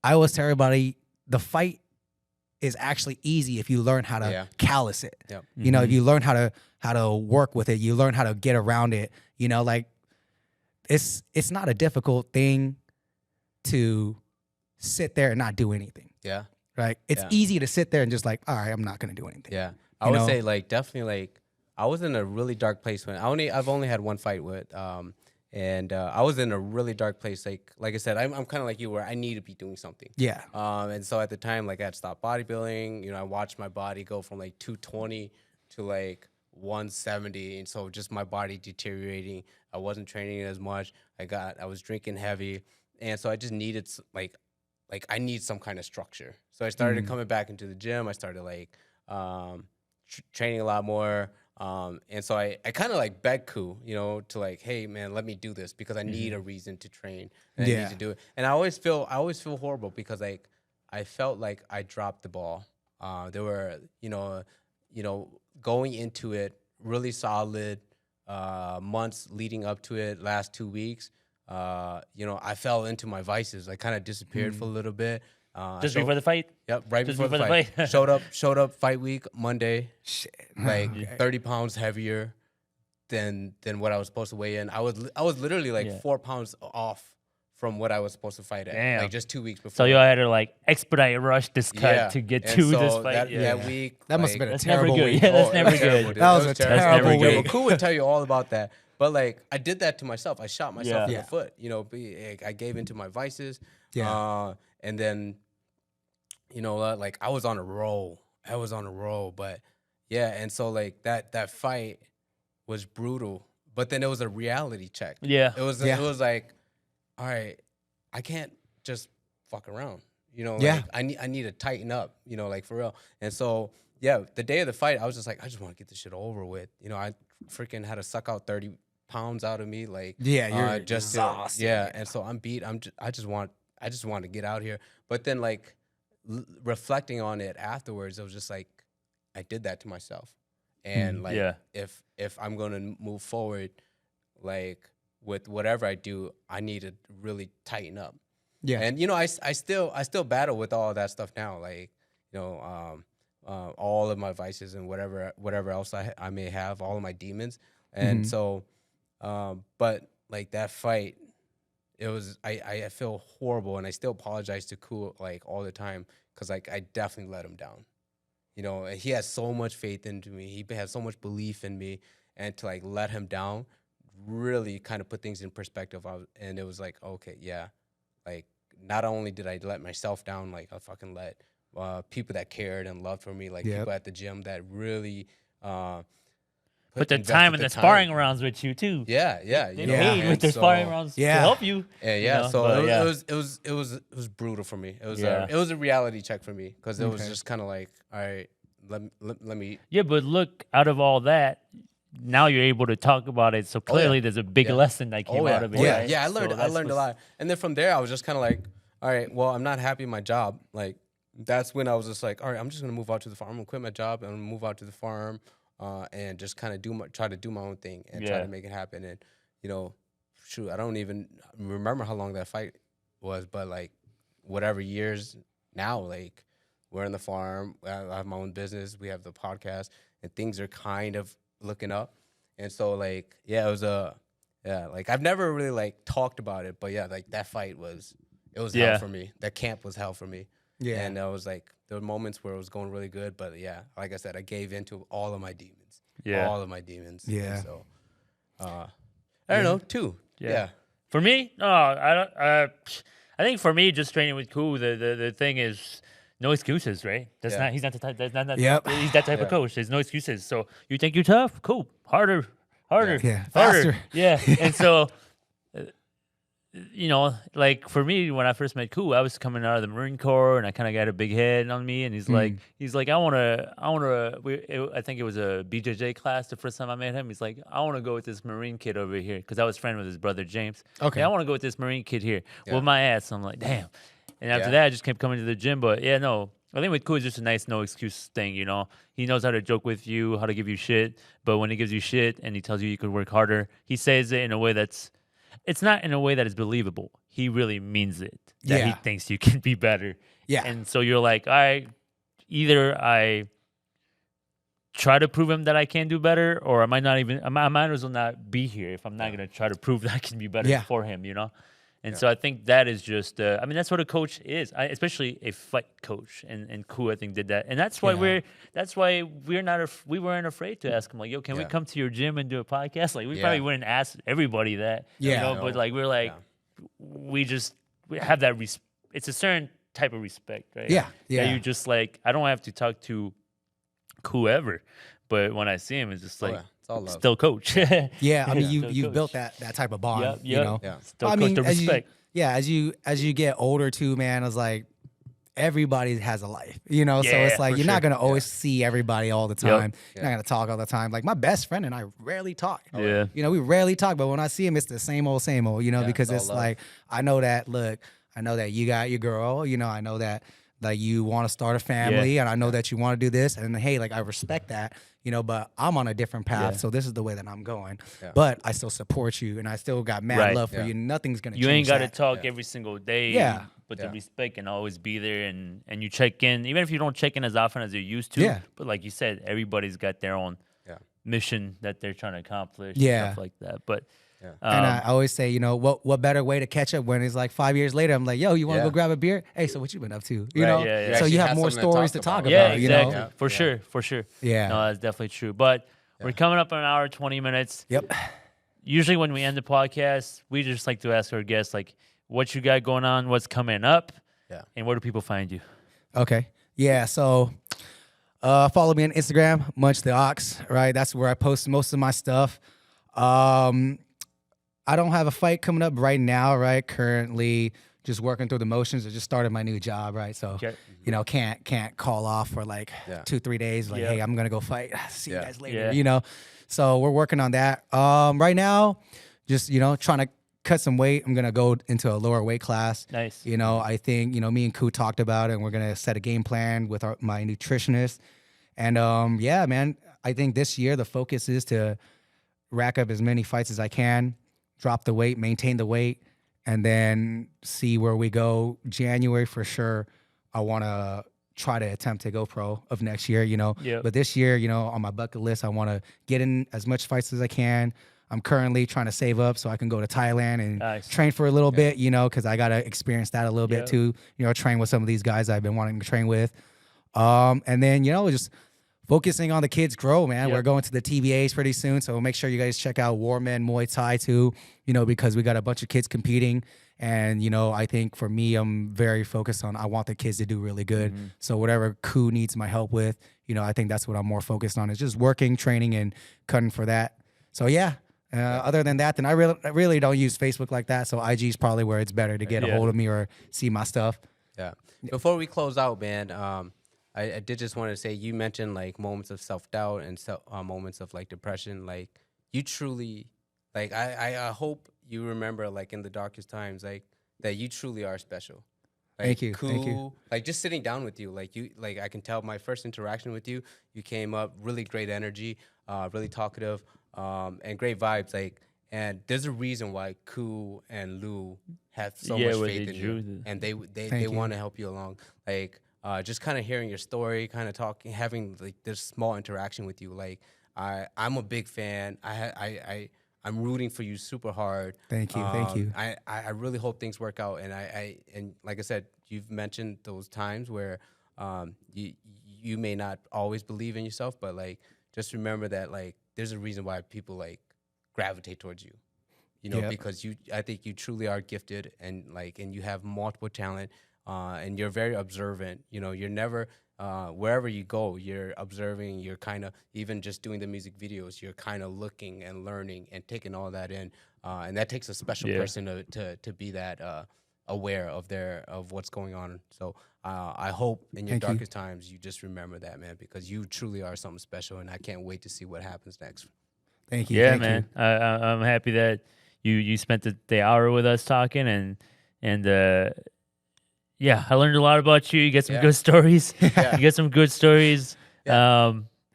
I always tell everybody the fight is actually easy if you learn how to callous it. Yep. If you learn how to work with it, you learn how to get around it. Like it's not a difficult thing to sit there and not do anything. Yeah. Right. It's easy to sit there and just like, all right, I'm not going to do anything. Yeah. I would say like definitely like I was in a really dark place when I've only had one fight with and I was in a really dark place. Like I said, I'm kind of like you where I need to be doing something. Yeah. And so at the time, like I had stopped bodybuilding. I watched my body go from like 220 to like 170, and so just my body deteriorating. I wasn't training as much. I was drinking heavy, and so I just needed like I need some kind of structure. So I started coming back into the gym. I started like training a lot more. And so I kind of like begged Ku, to like, hey man, let me do this because I need a reason to train and I need to do it. And I always feel horrible because like I felt like I dropped the ball. There were, going into it really solid months leading up to it, last 2 weeks. I fell into my vices. I kind of disappeared for a little bit. Just before the fight? Yep, right before the fight. Showed up fight week, Monday. Shit. Like 30 pounds heavier than what I was supposed to weigh in. I was literally like 4 pounds off from what I was supposed to fight at. Damn. Like just 2 weeks before. So you had to like expedite rush this cut to get to this fight. That week. That must have been a terrible week. Yeah, that's never good. That was a terrible week. Ku would tell you all about that. But like I did that to myself. I shot myself in the foot. I gave into my vices. Yeah. And then, like I was on a roll. But yeah, and so like that fight was brutal. But then it was a reality check. Yeah. It was like, all right, I can't just fuck around. Like I need to tighten up, like for real. And so the day of the fight, I was just like, I just want to get this shit over with. I freaking had to suck out 30 pounds out of me. Like you're just exhausted. And so I'm beat. I just want to get out here. But then like reflecting on it afterwards, I was just like, I did that to myself. And like if I'm gonna move forward, like with whatever I do, I need to really tighten up. Yeah. And I still battle with all of that stuff now. Like all of my vices and whatever else I may have, all of my demons. And so, but like that fight, it was I feel horrible, and I still apologize to Ku like all the time because like I definitely let him down. He has so much faith into me. He has so much belief in me, and to like let him down really kind of put things in perspective. And it was like, okay, yeah, like not only did I let myself down, like I fucking let people that cared and loved for me, like people at the gym that really put the time in the sparring rounds with you too. Yeah. They paid with the sparring rounds to help you. Yeah. You know? So but, it was brutal for me. It was a reality check for me because it was just kind of like, all right, let me. Yeah, but look, out of all that, now you're able to talk about it. So clearly, there's a big lesson that came out of it. Yeah, right? I learned a lot. And then from there, I was just kind of like, all right, well, I'm not happy in my job. Like that's when I was just like, all right, I'm just gonna move out to the farm. I'm gonna quit my job and move out to the farm. And just kind of try to do my own thing and try to make it happen. And, you know, shoot, I don't even remember how long that fight was, but like whatever years now, like we're in the farm, I have my own business, we have the podcast, and things are kind of looking up. And so like, it was like I've never really like talked about it, but like that fight was hell for me. That camp was hell for me. Yeah. And I was like, there were moments where it was going really good, but like I said, I gave into all of my demons. Yeah. All of my demons. Yeah. And so, I don't know, too. Yeah. For me, I think for me, just training with Ku, the thing is no excuses, right? He's not the type. He's that type of coach. There's no excuses. So you think you're tough? Cool. Harder. Yeah. Harder. Faster. Yeah. And so. You know, like for me, when I first met Ku, I was coming out of the Marine Corps, and I kind of got a big head on me. And he's like, I think it was a BJJ class the first time I met him. He's like, I want to go with this Marine kid over here because I was friend with his brother James. Okay, I want to go with this Marine kid here with my ass. I'm like, damn. And after that, I just kept coming to the gym. But no, I think with Ku, it's just a nice no excuse thing. You know, he knows how to joke with you, how to give you shit. But when he gives you shit and he tells you could work harder, he says it in a way it's not in a way that is believable. He really means it. That he thinks you can be better. Yeah. And so you're like, either I try to prove him that I can do better, or I might as well not be here if I'm not going to try to prove that I can be better for him, you know? And so I think that is just, that's what a coach is, especially a fight coach. And Ku, I think, did that. And that's why we weren't afraid to ask him, like, yo, can we come to your gym and do a podcast? Like, we probably wouldn't ask everybody that, you know? But like, we're like, we have that, it's a certain type of respect, right? Yeah. That you just like, I don't have to talk to whoever, but when I see him, it's just like, it's all love. Still coach. I mean, you've built that type of bond, you know? Still coach the respect. As you get older too, man, it's like everybody has a life, you know? So it's like you're not going to always see everybody all the time. You're not going to talk all the time. Like my best friend and I rarely talk. You know, we rarely talk, but when I see him, it's the same old, you know, because it's like, I know that you got your girl, you know, I know that like you want to start a family and I know that you want to do this. And hey, like I respect that, you know, but I'm on a different path. So this is the way that I'm going. But I still support you and I still got mad love for you. Nothing's going to change. You ain't got to talk every single day. But the respect can always be there and you check in, even if you don't check in as often as you used to. But like you said, everybody's got their own mission that they're trying to accomplish and stuff like that. But and I always say, you know, what better way to catch up when it's like 5 years later? I'm like, yo, you want to go grab a beer? Hey, so what you been up to? You know, so you have more stories to talk about. Yeah, exactly. You know? For sure. Yeah, no, that's definitely true. But we're coming up on an hour, 20 minutes. Yep. Usually when we end the podcast, we just like to ask our guests, like, what you got going on, what's coming up, and where do people find you? Okay. Yeah. So follow me on Instagram, Munch the Ox. Right, that's where I post most of my stuff. I don't have a fight coming up right now, right? Currently just working through the motions. I just started my new job, right? So, you know, can't call off for like 2-3 days. Like, hey, I'm going to go fight. See you guys later, you know? So we're working on that. Right now, just, you know, trying to cut some weight. I'm going to go into a lower weight class. Nice. You know, I think, you know, me and Ku talked about it and we're going to set a game plan with my nutritionist. And man, I think this year the focus is to rack up as many fights as I can, drop the weight, maintain the weight, and then see where we go. January for sure, I want to try to attempt to go pro of next year, you know. But this year, you know, on my bucket list, I want to get in as much fights as I can. I'm currently trying to save up so I can go to Thailand and train for a little bit, you know, because I got to experience that a little bit too, you know, train with some of these guys I've been wanting to train with. And then, you know, just focusing on the kids grow, man. We're going to the TBAs pretty soon, so make sure you guys check out Warman Muay Thai too, because we got a bunch of kids competing. And, I think for me, I'm very focused on I want the kids to do really good. Mm-hmm. So whatever Ku needs my help with, I think that's what I'm more focused on is just working, training, and cutting for that. So, yeah. Other than that, then I really don't use Facebook like that. So IG is probably where it's better to get a hold of me or see my stuff. Yeah. Before we close out, man, I did just want to say you mentioned like moments of self-doubt and moments of like depression. Like you truly, like I hope you remember like in the darkest times, like that you truly are special. Like, Thank you. Cool. Thank you. Like just sitting down with you, like I can tell my first interaction with you, you came up really great energy, really talkative, and great vibes. Like, and there's a reason why Ku and Lou have so much faith in you, and they want to help you along. Like, just kind of hearing your story, kind of talking, having like this small interaction with you. Like, I'm a big fan. I'm rooting for you super hard. Thank you. Thank you. I really hope things work out. And like I said, you've mentioned those times where you may not always believe in yourself, but like just remember that like there's a reason why people like gravitate towards you. Because I think you truly are gifted and you have multiple talent, and you're very observant. You're never wherever you go, you're observing, you're kind of, even just doing the music videos, you're kind of looking and learning and taking all that in. And that takes a special person to be that aware of what's going on. So I hope in your darkest times, you just remember that, man, because you truly are something special. And I can't wait to see what happens next. Thank you. Yeah, Thank man. I'm happy that you spent the hour with us talking and yeah, I learned a lot about you. You get some good stories. You get some good stories. Yeah.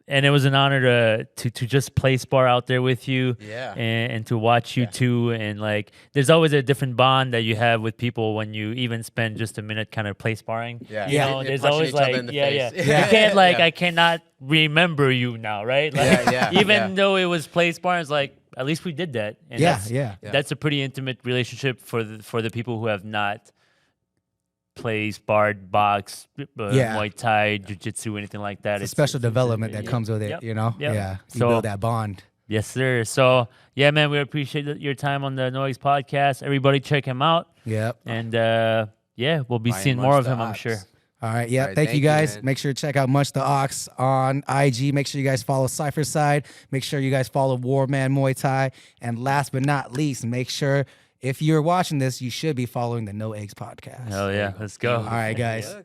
And it was an honor to just play spar out there with you. Yeah. And to watch you too. And like, there's always a different bond that you have with people when you even spend just a minute kind of play sparring. Yeah. There's always like, You can't I cannot remember you now, right? Like, even though it was play sparring, it's like, at least we did that. And that's a pretty intimate relationship for the people who have not play, sparred, box, Muay Thai, Jiu-Jitsu, anything like that. It's a special development that comes with it, Yeah, you build that bond. Yes, sir. So, yeah, man, we appreciate your time on the Noise podcast. Everybody check him out. Yep. And, we'll be seeing more of him, I'm sure. All right, yeah, thank you guys. Make sure to check out Munch the Ox on IG. Make sure you guys follow Cypher Side. Make sure you guys follow Warman Muay Thai. And last but not least, make sure if you're watching this, you should be following the No Eggs podcast. Hell yeah, let's go. All right, guys.